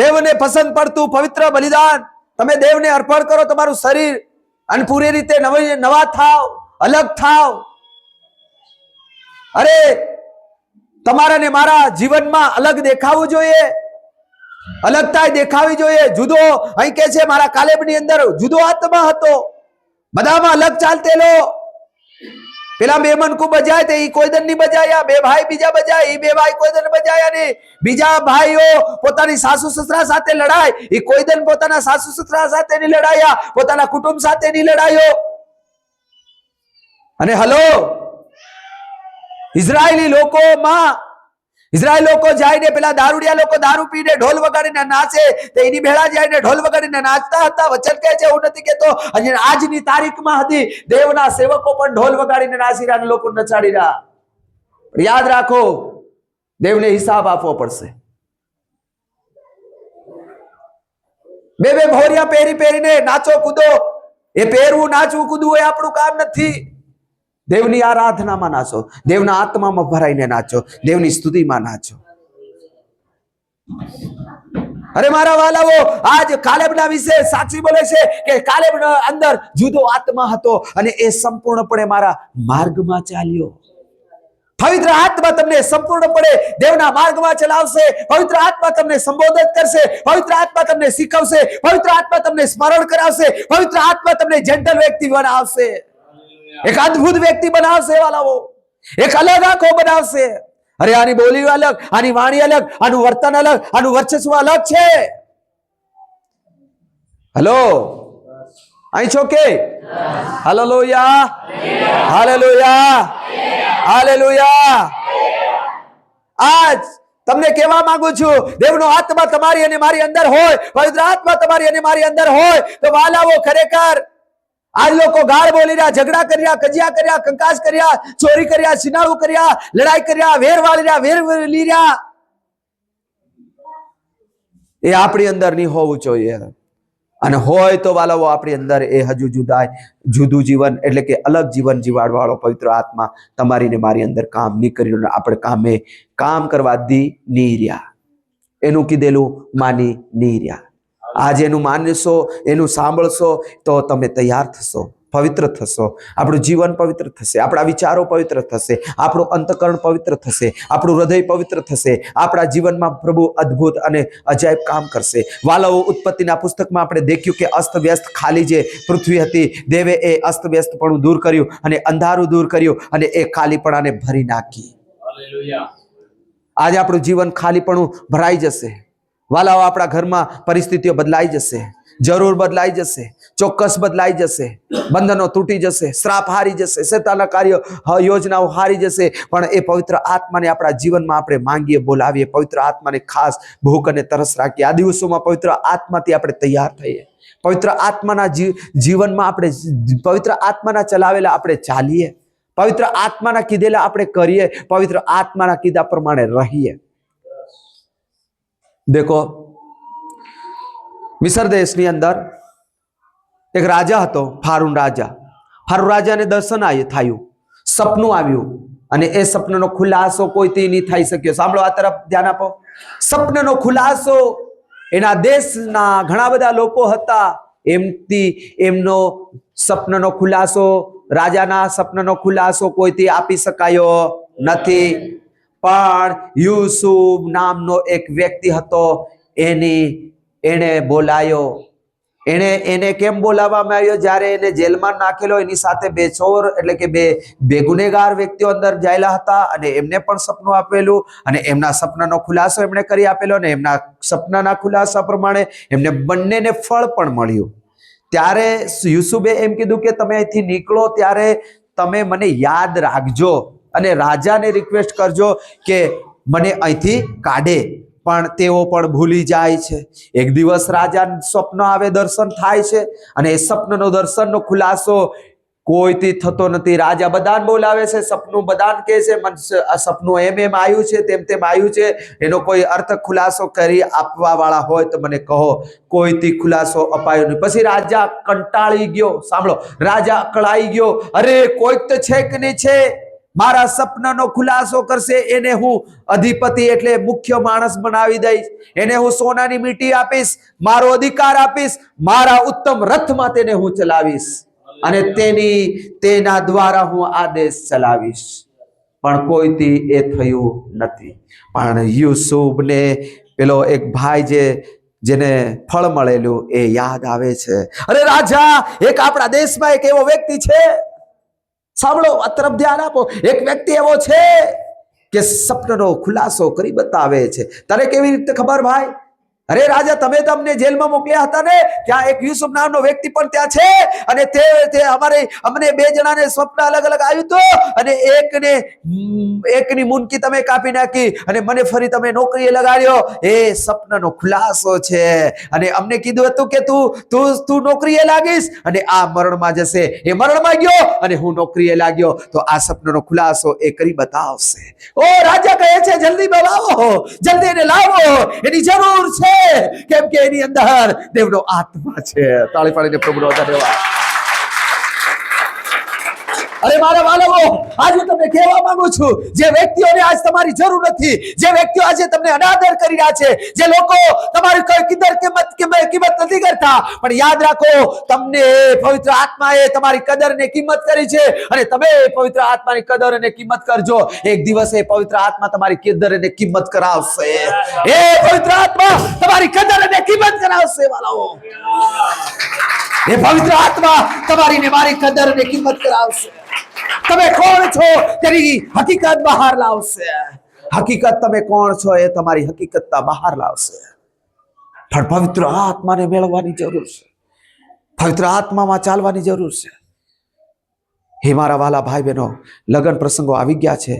દેવને પસંદ પડતું પવિત્ર બલિદાન તમે દેવને અર્પણ કરો. તમારું શરીર અને પૂરી રીતે નવા થાવ, અલગ થાવ. અરે તમારા ને મારા જીવનમાં અલગ દેખાવું જોઈએ, અલગતા દેખાવી જોઈએ. જુદો અહીં કે છે મારા કાલેબની અંદર જુદો આત્મા હતો, બધામાં અલગ ચાલતેલો. પેલા 2 મનકુ બજાય તે કોઈ દન નહીં બજાયા. 2 ભાઈ બીજા બજાય, એ 2 ભાઈ કોઈ દન બજાયા નહીં. બીજા ભાઈઓ પોતાની સાસુ સસરા સાથે લડાય, એ કોઈ દન પોતાના સાસુ સસરા સાથે નહીં લડાયા, પોતાના કુટુંબ સાથે નહીં લડાયો. અને હલો, ઇઝરાયેલી લોકોમાં ઇઝરાયલ લોકો જાય પેલા દારૂડિયા લોકો દારૂ પીને ઢોલ વગાડીને નાચે, તો એની ભેળા જઈને ઢોલ વગાડીને નાચતા હતા. વચન કહે છે, એવું નથી કેતો અને આજની તારીખમાં હતી દેવના સેવકો પણ ઢોલ વગાડીને નાચી રહ્યા, લોકો નચાડી રહ્યા. યાદ રાખો, દેવને હિસાબ આપવો પડશે. બે ભોરિયા પહેરીને નાચો કૂદો, એ પહેરવું નાચવું કૂદવું એ આપણું કામ નથી. દેવની આરાધનામાં નાચો, દેવના આત્મામાં ભરાઈને નાચો, દેવની સ્તુતિમાં નાચો. અરે મારા વાલાઓ, આજ કાલેબના વિશે સાક્ષી બોલે છે કે કાલેબના અંદર જુદો આત્મા હતો અને એ સંપૂર્ણપણે મારા માર્ગમાં ચાલ્યો. પવિત્ર આત્મા તમને સંપૂર્ણપણે દેવના માર્ગમાં ચલાવશે. પવિત્ર આત્મા તમને સંબોધિત કરશે. પવિત્ર આત્મા તમને શીખવશે. પવિત્ર આત્મા તમને સ્મરણ કરાવશે. પવિત્ર આત્મા તમને જેન્ટલ વ્યક્તિ બનાવશે, એક અદ્ભુત વ્યક્તિ બનાવશે વાલાઓ, એક અલગ આંખો બનાવશે. અરે આની બોલી અલગ, આની વાણી અલગ, આનું વર્તન અલગ, આનું વર્ચસ્વ અલગ છે. હેલો, અહીં છો કે? Hallelujah, hallelujah, hallelujah. આજ તમને કહેવા માંગુ છું, દેવનો આત્મા તમારી અને મારી અંદર હોય, પવિત્ર આત્મા તમારી અને મારી અંદર હોય તો વાલાઓ, ખરેખર આજ લોકો ગાળ બોલી રહ્યા, ઝઘડા કર્યા, કજિયા કર્યા, કંકાસ કર્યા, ચોરી કર્યા, સિનાળું કર્યા, લડાઈ કર્યા, વેર વાળી રહ્યા, વેર લી રહ્યા. એ આપણી અંદર નહીં હોવું જોઈએ. અને હોય તો વાલાઓ આપણી અંદર એ હજુ જુદું જીવન એટલે કે અલગ જીવન જીવાડવા વાળો પવિત્ર આત્મા તમારી ને મારી અંદર કામ નહીં કર્યું, આપણે કામ કરવા દી નહીં રહ્યા, એનું કીધેલું માની નહીં રહ્યા. આજે એનું માનશો, એનું સાંભળશો તો તમે તૈયાર થશો, પવિત્ર થશો, આપણું જીવન પવિત્ર થશે, આપણા વિચારો પવિત્ર થશે, આપણું અંતકરણ પવિત્ર થશે, આપણું હૃદય પવિત્ર થશે. આપણા જીવનમાં પ્રભુ અદ્ભુત અને અજાયબ કામ કરશે. વાલાઓ, ઉત્પત્તિના પુસ્તકમાં આપણે દેખ્યું કે અસ્તવ્યસ્ત ખાલી જે પૃથ્વી હતી, દેવે એ અસ્તવ્યસ્તપણું દૂર કર્યું અને અંધારું દૂર કર્યું અને એ ખાલીપણાને ભરી નાખી. આજે આપણું જીવન ખાલીપણું ભરાઈ જશે વાલાઓ. આપણા ઘરમાં પરિસ્થિતિઓ બદલાઈ જશે, જરૂર બદલાઈ જશે, ચોક્કસ બદલાઈ જશે, બંધનો તૂટી જશે, શ્રાપ હારી જશે, શેતાનના કાર્યો યોજનાઓ હારી જશે. પણ એ પવિત્ર આત્માને આપણા જીવનમાં આપણે માંગીએ, બોલાવીએ, પવિત્ર આત્માને ખાસ ભૂખ અને તરસ રાખીએ. આ દિવસોમાં પવિત્ર આત્માથી આપણે તૈયાર થઈએ, પવિત્ર આત્માના જીવનમાં આપણે, પવિત્ર આત્માના ચલાવેલા આપણે ચાલીએ, પવિત્ર આત્માના કીધેલા આપણે કરીએ, પવિત્ર આત્માના કીધા પ્રમાણે રહીએ. દેખો, મિસર દેશની અંદર એક રાજા હતો, ફારૂન રાજા. ફારૂન રાજાને દર્શન થયું, સપનું આવ્યું અને એ સપનાનો ખુલાસો કોઈથી નહીં થઈ શક્યો. સાંભળો, આ તરફ ધ્યાન આપો. સપનાનો ખુલાસો એના દેશના ઘણા બધા લોકો હતા, એમનો સપનાનો ખુલાસો, રાજાના સપનાનો ખુલાસો કોઈથી આપી શકાયો નથી. પણ યુસુફ નામનો એક વ્યક્તિ હતો, એને બોલાયો. એને કેમ બોલાવવામાં આવ્યો? જ્યારે એને જેલમાં નાખેલો, એની સાથે બે ચોર એટલે કે બે ગુનેગાર વ્યક્તિઓ અંદર જાયેલા હતા અને એમને પણ સપનું આપેલું અને એમના સપનાનો ખુલાસો એમણે કરી આપેલો અને એમના સપનાના ખુલાસા પ્રમાણે એમને બંનેને ફળ પણ મળ્યું. ત્યારે યુસુફે એમ કીધું કે તમે અહીંથી નીકળો ત્યારે તમે મને યાદ રાખજો અને રાજાને રિક્વેસ્ટ કરજો કે મને અહીંથી કાઢે. પણ તેઓ પણ ભૂલી જાય છે. એક દિવસ રાજા સ્વપ્ન આવે, દર્શન થાય છે અને એ સપનનો દર્શનનો ખુલાસો કોઈથી થતો નથી. રાજા બધાને બોલાવે છે, સપનું બધાને કહે છે, આ સપનું એમ આવ્યું છે, તેમ આવ્યું છે, એનો કોઈ અર્થ ખુલાસો કરી આપવા વાળા હોય તો મને કહો. કોઈથી ખુલાસો અપાયો નહીં. પછી રાજા કંટાળી ગયો. સાંભળો, રાજા અકળાઈ ગયો. અરે કોઈક તો છે કે નહીં છે, મારા સપનાનો ખુલાસો કરશે, એને હું અધિપતિ એટલે મુખ્ય માણસ બનાવી દઈશ, એને હું સોનાની મીટી આપીશ, મારો અધિકાર આપીશ, મારા ઉત્તમ રથમાં તેને હું ચલાવીશ અને તેના દ્વારા હું આ દેશ ચલાવીશ. પણ કોઈથી એ થયું નથી. પણ યુસુફને પેલો એક ભાઈ જેને ફળ મળેલું એ યાદ આવે છે. અરે રાજા, એક આપણા દેશમાં એક એવો વ્યક્તિ છે, સાંભળો, આ તરફ ધ્યાન આપો. એક વ્યક્તિ એવો છે કે સપનાનો ખુલાસો કરી બતાવે છે. તને કેવી રીતે ખબર ભાઈ? અરે રાજા, તમે તો અમને જેલમાં મોકલ્યા હતા ને, ત્યાં એક યુસુફ નામનો વ્યક્તિ પણ ત્યાં છે, અને તે અમને 2 જણાને સ્વપ્ન અલગ અલગ આવ્યું હતું, અને એકની મુનકી તમે કાપી નાખી, અને મને ફરી તમે નોકરીએ લગાડ્યો. એ સ્વપ્નનો ખુલાસો છે. અને અમને કીધું હતું કે તું નોકરીએ લાગીશ, અને આ મરણમાં જશે. એ મરણમાં ગયો, અને હું નોકરીએ લાગ્યો. તો આ સ્વપ્નનો ખુલાસો એ કરી બતાવશે. ઓ રાજા કહે છે, જલ્દી બોલાવો, જલ્દી એને લાવો, એની જરૂર છે, કેમ કે એની અંદર દેવનો આત્મા છે. તાળી પાડીને પ્રભુનો ધન્યવાદ. અરે મારા વાલાઓ, આજે હું તમને કહેવા માંગુ છું, જે વ્યક્તિઓને આજ તમારી જરૂર નથી, જે વ્યક્તિઓ આજે તમને અનાદર કરી રહ્યા છે, જે લોકો તમારી કોઈ કિંમત નથી કરતા, પણ યાદ રાખો, તમને પવિત્ર આત્માએ તમારી કદર અને કિંમત કરી છે, અને તમે પવિત્ર આત્માની કદર અને કિંમત કરજો. એક દિવસે પવિત્ર આત્મા તમારી કદર અને કિંમત કરાવશે. એ પવિત્ર આત્મા તમારી કદર અને કિંમત કરાવશે વાલાઓ. એ પવિત્ર આત્મા તમારી ને મારી કદર અને કિંમત કરાવશે. તમે કોણ છો તેની હકીકત બહાર લાવશે. હકીકત તમે કોણ છો એ તમારી હકીકતતા બહાર લાવશે. પણ પવિત્ર આત્માને મેળવવાની જરૂર છે, પવિત્ર આત્મામાં ચાલવાની જરૂર છે. હે મારા વાલા ભાઈ બહેનો, લગ્ન પ્રસંગો આવી ગયા છે.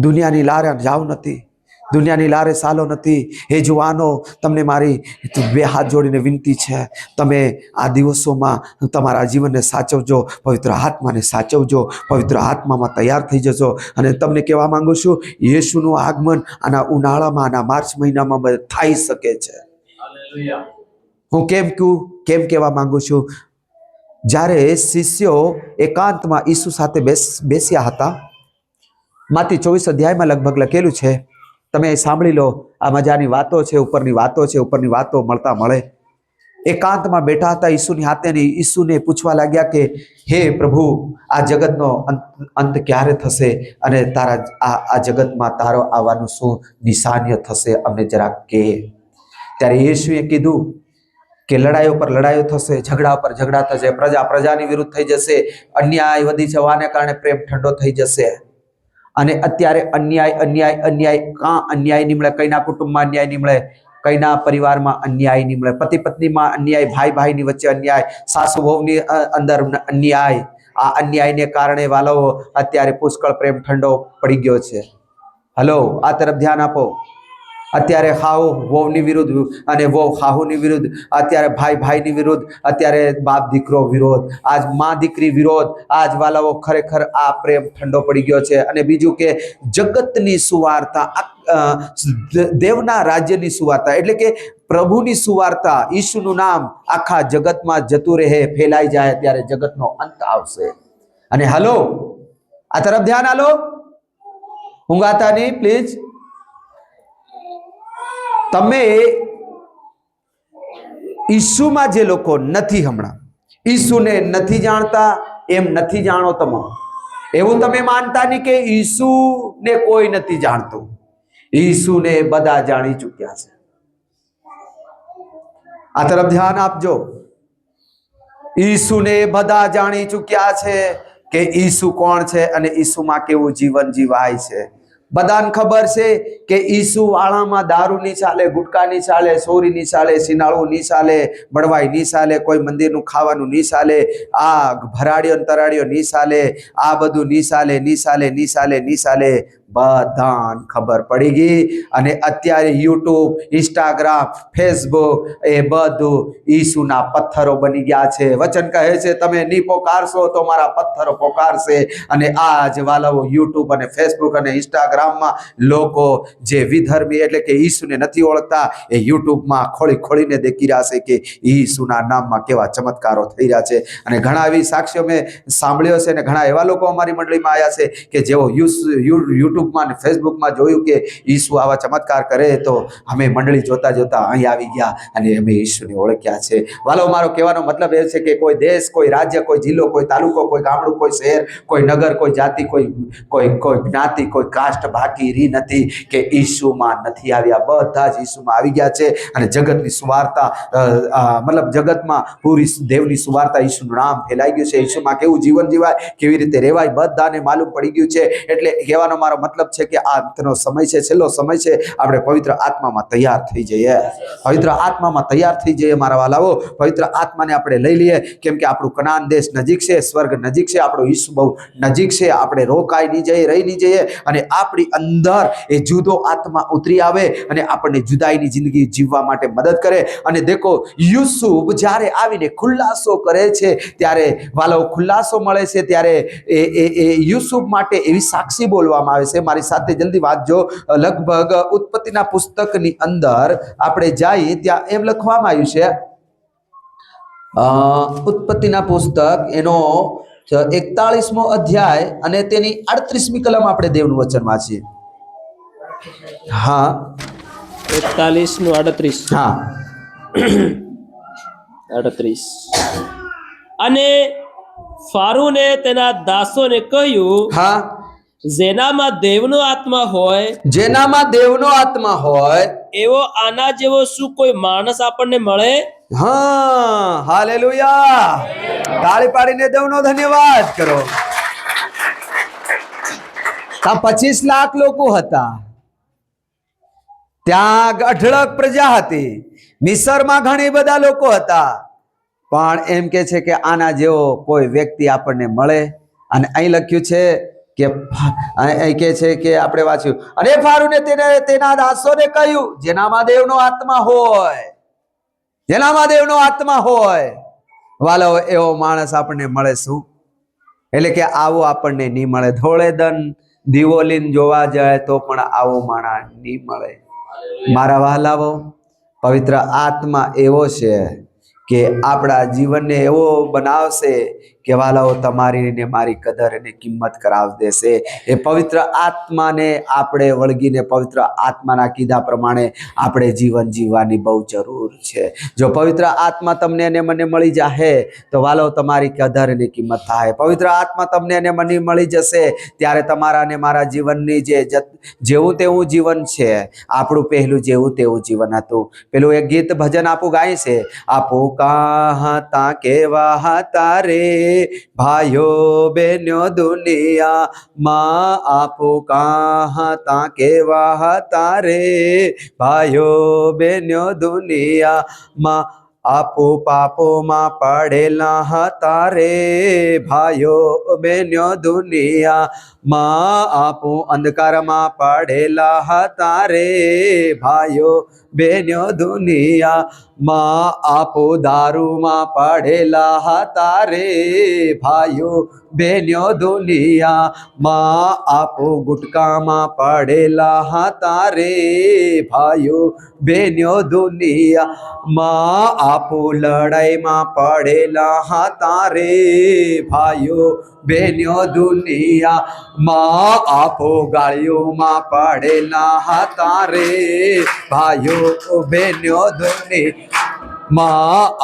દુનિયાની લારે જાવ નથી, દુનિયાની લારે સાલો નથી. હે જુવાનો, તમને મારી 2 હાથ જોડીને વિનંતી છે, તમે આ દિવસોમાં તમારા જીવનને સાચવજો, પવિત્ર આત્માને સાચવજો, પવિત્ર આત્મામાં તૈયાર થઈ જજો. અને તમને કહેવા માંગુ છું, યેશુનું આગમન આના ઉનાળામાં, આના માર્ચ મહિનામાં થઈ શકે છે. હું કેમ કહેવા માંગુ છું, જ્યારે શિષ્યો એકાંતમાં ઈસુ સાથે બેસ્યા હતા, માથી 24 અધ્યાયમાં લગભગ લખેલું છે, તમે સાંભળી લો. આ મજાની વાતો છે, ઉપરની વાતો છે, ઉપરની વાતો મળે. એકાંતમાં બેઠા હતા ઈસુની હાથે, ઈસુને પૂછવા લાગ્યા કે હે પ્રભુ, આ જગતનો અંત ક્યારે થશે, અને તારા આ જગતમાં તારો આવવાનું શું નિશાનીય થશે, અમને જરાક કહે. ત્યારે યેશુએ કીધું કે લડાઈઓ પર લડાઈઓ થશે, ઝઘડા પર ઝઘડા થશે, પ્રજાની વિરુદ્ધ થઈ જશે, અન્યાય વધી જવાને કારણે પ્રેમ ઠંડો થઈ જશે. અને અત્યારે અન્યાય કાં અન્યાય નીમળે, કઈના કુટુંબમાં અન્યાય નીમળે, કઈના પરિવારમાં અન્યાય નીમળે, પતિ પત્નીમાં અન્યાય, ભાઈ ભાઈની વચ્ચે અન્યાય, સાસુ વહુની અંદર અન્યાય. આ અન્યાયને કારણે વાલાઓ અત્યારે પુષ્કળ પ્રેમ ઠંડો પડી ગયો છે. હલો, આ તરફ ધ્યાન આપો. અત્યારે હાહુ વહુની વિરુદ્ધ, અને વહુ હાહુની વિરુદ્ધ, અત્યારે ભાઈ ભાઈની વિરુદ્ધ, અત્યારે બાપ દીકરો વિરોધ, આજ માં દીકરી વિરોધ. આજ વાલાઓ ખરેખર આ પ્રેમ ઠંડો પડી ગયો છે. અને બીજું કે જગતની સુવાર્તા, દેવના રાજ્યની સુવાર્તા, એટલે કે પ્રભુની સુવાર્તા, ઈસુનું નામ આખા જગતમાં જતું રહે, ફેલાઈ જાય, ત્યારે જગતનો અંત આવશે. અને હલો, આ તરફ ધ્યાન આલો, ઊંઘાતા નહીં પ્લીઝ. તમે ઈસુમાં જે લોકો નથી, હમણાં ઈસુને નથી જાણતા, એમ નથી જાણો તમે, એવું તમે માનતા નહીં કે ઈસુને કોઈ નથી જાણતું. ઈસુને બધા જાણી ચૂક્યા છે. આ તરફ ધ્યાન આપજો. ઈસુને બધા જાણી ચૂક્યા છે કે ઈસુ કોણ છે, અને ઈસુમાં કેવું જીવન જીવાય છે. બધાને ખબર છે કે ઈસુ વાળામાં દારૂ નહીં ચાલે, ગુટકા નહીં ચાલે, સોરી નહીં ચાલે, સિનાળું નહીં ચાલે, બળવાઈ નહીં ચાલે, કોઈ મંદિરનું ખાવાનું નહીં ચાલે, આ ભરાડીઓ તરાડીઓ નહીં ચાલે, આ બધું નહીં ચાલે, નહીં ચાલે, નહીં ચાલે, નહીં ચાલે. બધાને ખબર પડી ગઈ. અને અત્યારે યુટ્યુબ, ઇન્સ્ટાગ્રામ, ફેસબુક એ બધું ઈસુના પથ્થરો બની ગયા છે. વચન કહે છે, તમે નહીં પોકારશો તો મારા પથ્થરો પોકારશે. અને આ જ વાલાઓ યુટ્યુબ અને ફેસબુક અને ઇન્સ્ટાગ્રામમાં લોકો જે વિધર્મી, એટલે કે ઈસુને નથી ઓળખતા, એ યુટ્યુબમાં ખોળીને દેખી રહ્યા છે કે ઈસુના નામમાં કેવા ચમત્કારો થઈ રહ્યા છે. અને ઘણા એવી સાક્ષીઓ મેં સાંભળ્યો છે, અને ઘણા એવા લોકો અમારી મંડળીમાં આવ્યા છે કે જેઓ યુટ્યુબમાં અને ફેસબુકમાં જોયું કે ઈસુ આવા ચમત્કાર કરે, તો અમે મંડળી જોતા અહીં આવી ગયા, અને અમે ઈસુને ઓળખ્યા છે. વાલો, મારો કહેવાનો મતલબ એ છે કે કોઈ દેશ, કોઈ રાજ્ય, કોઈ જિલ્લો, કોઈ તાલુકો, કોઈ ગામડું, કોઈ શહેર, કોઈ નગર, કોઈ જાતિ, કોઈ જ્ઞાતિ, કોઈ કાસ્ટ બાકી રહી નથી કે ઈસુમાં નથી આવ્યા. બધા જ ઈસુમાં આવી ગયા છે. અને જગતની સુવાર્તા, મતલબ જગતમાં પૂરી દેવની સુવાર્તા, ઈસુનું નામ ફેલાઈ ગયું છે. ઈસુમાં કેવું જીવન જીવાય, કેવી રીતે રહેવાય, બધાને માલુમ પડી ગયું છે. એટલે કહેવાનો મારો મતલબ છે કે આ અંતનો સમય છે, છેલ્લો સમય છે, આપણે પવિત્ર આત્મામાં તૈયાર થઈ જઈએ, પવિત્ર આત્મામાં તૈયાર થઈ જઈએ મારા વાલાઓ, પવિત્ર આત્માને આપણે લઈ લઈએ, કેમ કે આપણું કનાન દેશ નજીક છે, સ્વર્ગ નજીક છે, આપણો ઈસુ બહુ નજીક છે, આપણે રોકાઈ નહીં જઈએ, રહી નહીં જઈએ, અને આપણી અંદર એ જુદો આત્મા ઉતરી આવે અને આપણને જુદાઈની જિંદગી જીવવા માટે મદદ કરે. અને દેખો યુસુફ જ્યારે આવીને ખુલાસો કરે છે, ત્યારે વાલો ખુલાસો મળે છે, ત્યારે એ યુસુફ માટે એવી સાક્ષી બોલવામાં આવે છે. મારી સાથે જલ્દી વાંચજો. લગભગ ઉત્પત્તિના પુસ્તકની અંદર આપણે જઈએ ત્યાં એમ લખવામાં આવ્યું છે, ઉત્પત્તિના પુસ્તક એનો 41મો અધ્યાય અને તેની 38મી કલમ આપણે દેવનું વચન વાંચીએ. હા 41 નું 38. હા 38. અને ફારૂને તેના દાસોને કહ્યું, હા, જેનામાં દેવનો આત્મા હોય, જેનામાં દેવનો આત્મા હોય, એવો આના જેવો શું કોઈ માણસ આપણને મળે? હા, હાલેલુયા, તાળી પાડીને દેવનો ધન્યવાદ કરો. ત્યાં 25 લાખ લોકો હતા, ત્યાં અઢળક પ્રજા હતી, મિસરમાં ઘણી બધા લોકો હતા, પણ એમ કે છે કે આના જેવો કોઈ વ્યક્તિ આપણને મળે. અને અહીં લખ્યું છે કે અહીં કે છે કે આપણે વાંચ્યું, અને ફારૂને તેના દાસોને કહ્યું, જેનામાં દેવનો આત્મા હોય, જેનામાં દેવનો આત્મા હોય, વાલો એવો માણસ આપણને મળે. શું એટલે કે આવો આપણને નહીં મળે. ધોળે દન દીવો લઈને જોવા જાય તો પણ આવો માણસ નહીં મળે. મારા વહાલાઓ, પવિત્ર આત્મા એવો છે કે આપણા જીવનને એવો બનાવશે કે વાલાઓ તમારી ને મારી કદર અને કિંમત કરાવી દેશે. એ પવિત્ર આત્માને આપણે વળગીને પવિત્ર આત્માના કીધા પ્રમાણે આપણે જીવન જીવવાની બહુ જરૂર છે. જો પવિત્ર આત્મા તમને અને મને મળી જાય તો વાલો તમારી કદર અને કિંમત થાય. પવિત્ર આત્મા તમને અને મને મળી જશે ત્યારે તમારા અને મારા જીવનની જેવું તેવું જીવન છે, આપણું પહેલું જેવું તેવું જીવન હતું. પેલું એક ગીત ભજન આપું ગાય છે, આપો કહતા કેવા હતા રે ભાઈઓ બહેનો દુનિયામાં, આપો કહતા કેવા હતા રે ભાઈઓ બહેનો દુનિયામાં, આપો પાપોમાં પડેલા હતા રે ભાઈઓ બહેનો દુનિયામાં, આપો અંધકારમાં પડેલા હતા રે ભાઈઓ બહેનો દુનિયામાં, આપો દારૂમાં પડેલા હતા રે ભાઈઓ બહેનો દુનિયામાં, આપો ગુટકામાં પડેલા હતા રે ભાઈઓ બહેનો દુનિયામાં, આપો લડાઈમાં પડેલા હતા રે ભાઈઓ બહેનો દુનિયામાં, આપો ગાળીઓમાં પડેલા હતા રે ભાઈઓ બહેનો દુનિયામાં,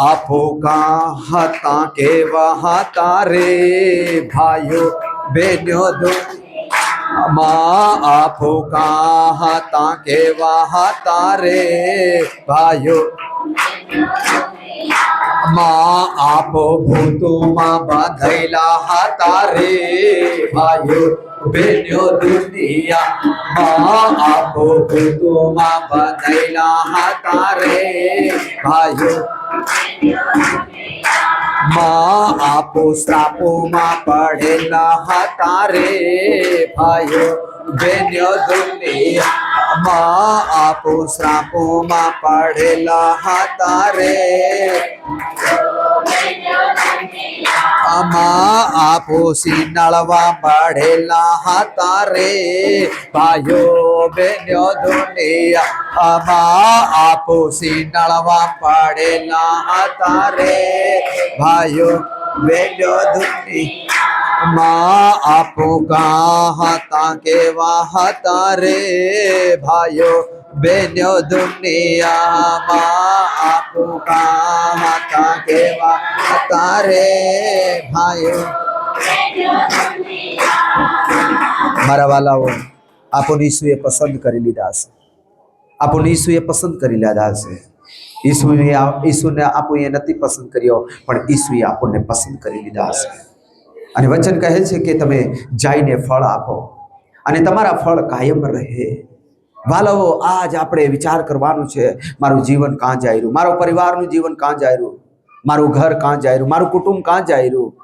આપો કહતા કેવા હતા રે ભાઈઓ બહેનો દુનિયામાં, આપો કહતા કેવા હતા રે ભાઈઓ માં, આપો ભૂતોમાં બાંધેલા હતા રે ભાઈઓ બહેનો દુનિયામાં, આપો ભૂતોમાં બાંધેલા હતા રે ભાઈઓ માં, આપો શ્રાપોમાં પડેલા હતા રે ભાઈઓ બહેનો દુનિયામાં, આપો શ્રાપોમાં પડેલા હતા રે આમાં, આપો સિનાળવા પડેલા હતા રે ભાઈઓ બહેનો દુનિયામાં, આપો સિનાળવા પડેલા હતા રે ભાઈઓ બહેનો દુનિયામાં, આપો કહતા કેવા હતા રે ભાઈઓ બહેનો દુનિયામાં, આપો કહતા કેવા હતા રે ભાઈઓ. મારા વાલાઓ, આપણને ઈસુએ પસંદ કરી લીધા છે, આપણને ઈસુએ પસંદ કરી લીધા છે. ઈસુને આપણને નથી પસંદ કર્યો, પણ ઈસુએ આપણને પસંદ કરી લીધા છે. અને વચન કહે છે કે તમે જઈને ફળ આપો, અને તમારા ફળ કાયમ રહે. વાલાઓ, આજ આપણે વિચાર કરવાનું છે, મારું જીવન કાં જાય રહ્યું, મારો પરિવારનું જીવન કાં જાય રહ્યું, મારું ઘર કાં જાય રહ્યું, મારું કુટુંબ કાં જાય રહ્યું.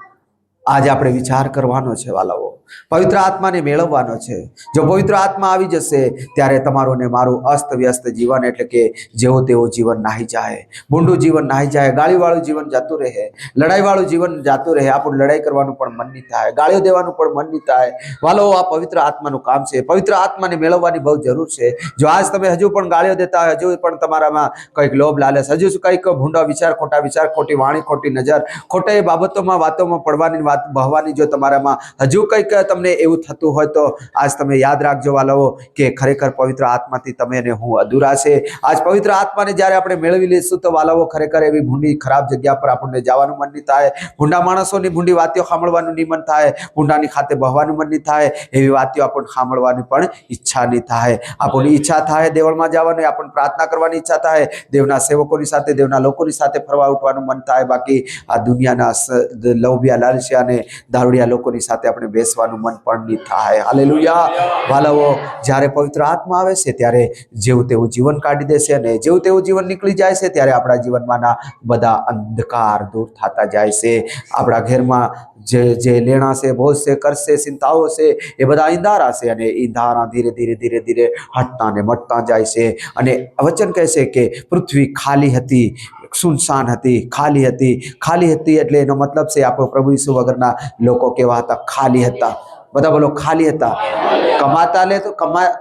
આજ આપણે વિચાર કરવાનો છે વાલાઓ. પવિત્ર આત્માને મેળવવાનો છે. જો પવિત્ર આત્મા આવી જશે ત્યારે તમારું ને મારું અસ્ત વ્યસ્ત જીવન એટલે કે જેવું તેવું જીવન નાહી જાય, ભૂંડું જીવન નાહી જાય, ગાળીવાળું જીવન જતું રહે, લડાઈવાળું જીવન જતું રહે. આપણું લડાઈ કરવાનું પણ મન નહીં થાય, ગાળીઓ દેવાનું પણ મન નહીં થાય. વાલાઓ, આ પવિત્ર આત્માનું કામ છે. પવિત્ર આત્માને મેળવવાની બહુ જરૂર છે. જો આજ તમે હજુ પણ ગાળીઓ દેતા હોય, હજુ પણ તમારામાં કંઈક લોભ લાલચ, હજુ કંઈક ભૂંડા વિચાર, ખોટા વિચાર, ખોટી વાણી, ખોટી નજર, ખોટી બાબતોમાં વાતોમાં પડવાની વાત બહવાની જો તમારામાં હજુ કંઈક તમને એવું થતું હોય તો આજ તમે યાદ રાખજો વાલાઓ કે ખરેખર પવિત્ર આત્માથી તમે અને હું અધૂરા છે. આજ પવિત્ર આત્માને જ્યારે આપણે મેળવી લઈશું તો વાલાઓ ખરેખર એવી ભૂંડી ખરાબ જગ્યા પર આપણને જવાનું મન નહીં થાય, ભૂંડા માણસોની ભૂંડી વાતો સાંભળવાનું નહીં મન થાય, ભૂંડાની ખાતે બહવાનું મન નહીં થાય, એવી વાતો આપણને સાંભળવાની પણ ઈચ્છા નહીં થાય. આપણને ઈચ્છા થાય દેવળમાં જવાની, આપણને પ્રાર્થના કરવાની ઈચ્છા થાય, દેવના સેવકોની સાથે, દેવના લોકોની સાથે ફરવા ઉઠવાનું મન થાય. બાકી આ દુનિયાના લોભિયા લાલચિયા અને દારૂડિયા લોકોની સાથે આપણે બેસવાનું મન પણ નહીં થાય. હાલેલુયા. વાલાઓ, જ્યારે પવિત્ર આત્મા આવે છે ત્યારે જેવું તેવું જીવન કાઢી દેશે અને જેવું તેવું જીવન નીકળી જાય છે ત્યારે આપણા જીવનમાંના બધા અંધકાર દૂર થતા જાય છે. આપણા ઘરમાં જે લેણા છે, બોझ છે, કર્જ છે, ચિંતાઓ છે, એ બધા ઈંધારા છે અને ઈંધારા ધીરે ધીરે ધીરે ધીરે હટતા ને મટતા જાય છે. અને વચન કહે છે કે પૃથ્વી ખાલી હતી, સુનસાન હતી, ખાલી હતી. ખાલી હતી એટલે એનો મતલબ છે આપણો પ્રભુ ઈસુ વગરના લોકો કેવા હતા? ખાલી હતા. બધા બોલો, ખાલી હતા.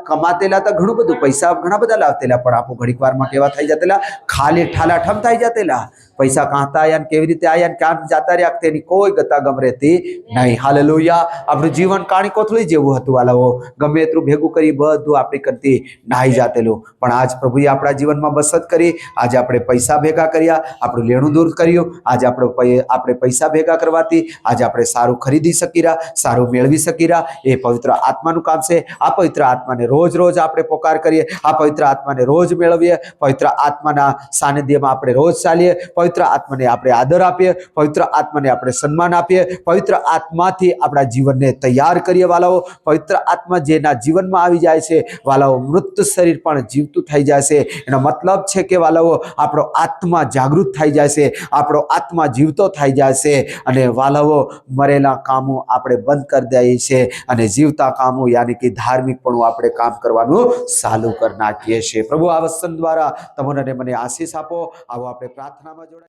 કમાતેલા તો ઘણું બધું, પૈસા ઘણા બધા લાવતેલા, પણ આપણું ઘડીક વારમાં કેવા થઈ જતેલા? ખાલી ઠાલાઠમ થઈ જતેલા. પૈસા કાંતા આયા, કેવી રીતે આયા, ક્યાં જતા રહ્યા તેની કોઈ ગતા ગમ રહેતી નહીં. હાલેલુયા. આપણું જીવન કાણી કોથળી જેવું હતું વાલાઓ. ગમે એટલું ભેગું કરી બધું આપણી કરતી નાહી જાતેલું. પણ આજ પ્રભુએ આપણા જીવનમાં બચત કરી. આજે આપણે પૈસા ભેગા કર્યા, આપણું લેણું દૂર કર્યું. આજે આપણે પૈસા ભેગા કરવાથી આજે આપણે સારું ખરીદી શકી રહ્યા, સારું મેળવી શકી રહ્યા. એ પવિત્ર આત્માનું કામ છે. આ પવિત્ર આત્માને રોજ રોજ આપણે પોકાર કરીએ, આ પવિત્ર આત્માને રોજ મેળવીએ, પવિત્ર આત્માના સાનિધ્યમાં આપણે રોજ ચાલીએ, પવિત્ર આત્માને આપણે આદર આપીએ, પવિત્ર આત્માને આપણે સન્માન આપીએ, પવિત્ર આત્માથી આપણા જીવનને તૈયાર કરીએ. વાલાઓ, પવિત્ર આત્મા જેના જીવનમાં આવી જાય છે વાલાઓ, મૃત શરીર પણ જીવતું થઈ જાય છે. એનો મતલબ છે કે વાલાઓ, આપણો આત્મા જાગૃત થઈ જાય છે, આપણો આત્મા જીવતો થઈ જાય છે. અને વાલાઓ, મરેલા કામો આપણે બંધ કરી દઈએ છીએ અને જીવતા કામો યાની કે ધાર્મિકપણું આપણે કામ કરવાનું ચાલુ કરી નાખીએ છીએ. પ્રભુ આ વચન દ્વારા તમને મને આશીષ આપો. આવો આપણે પ્રાર્થનામાં જોડાઈએ.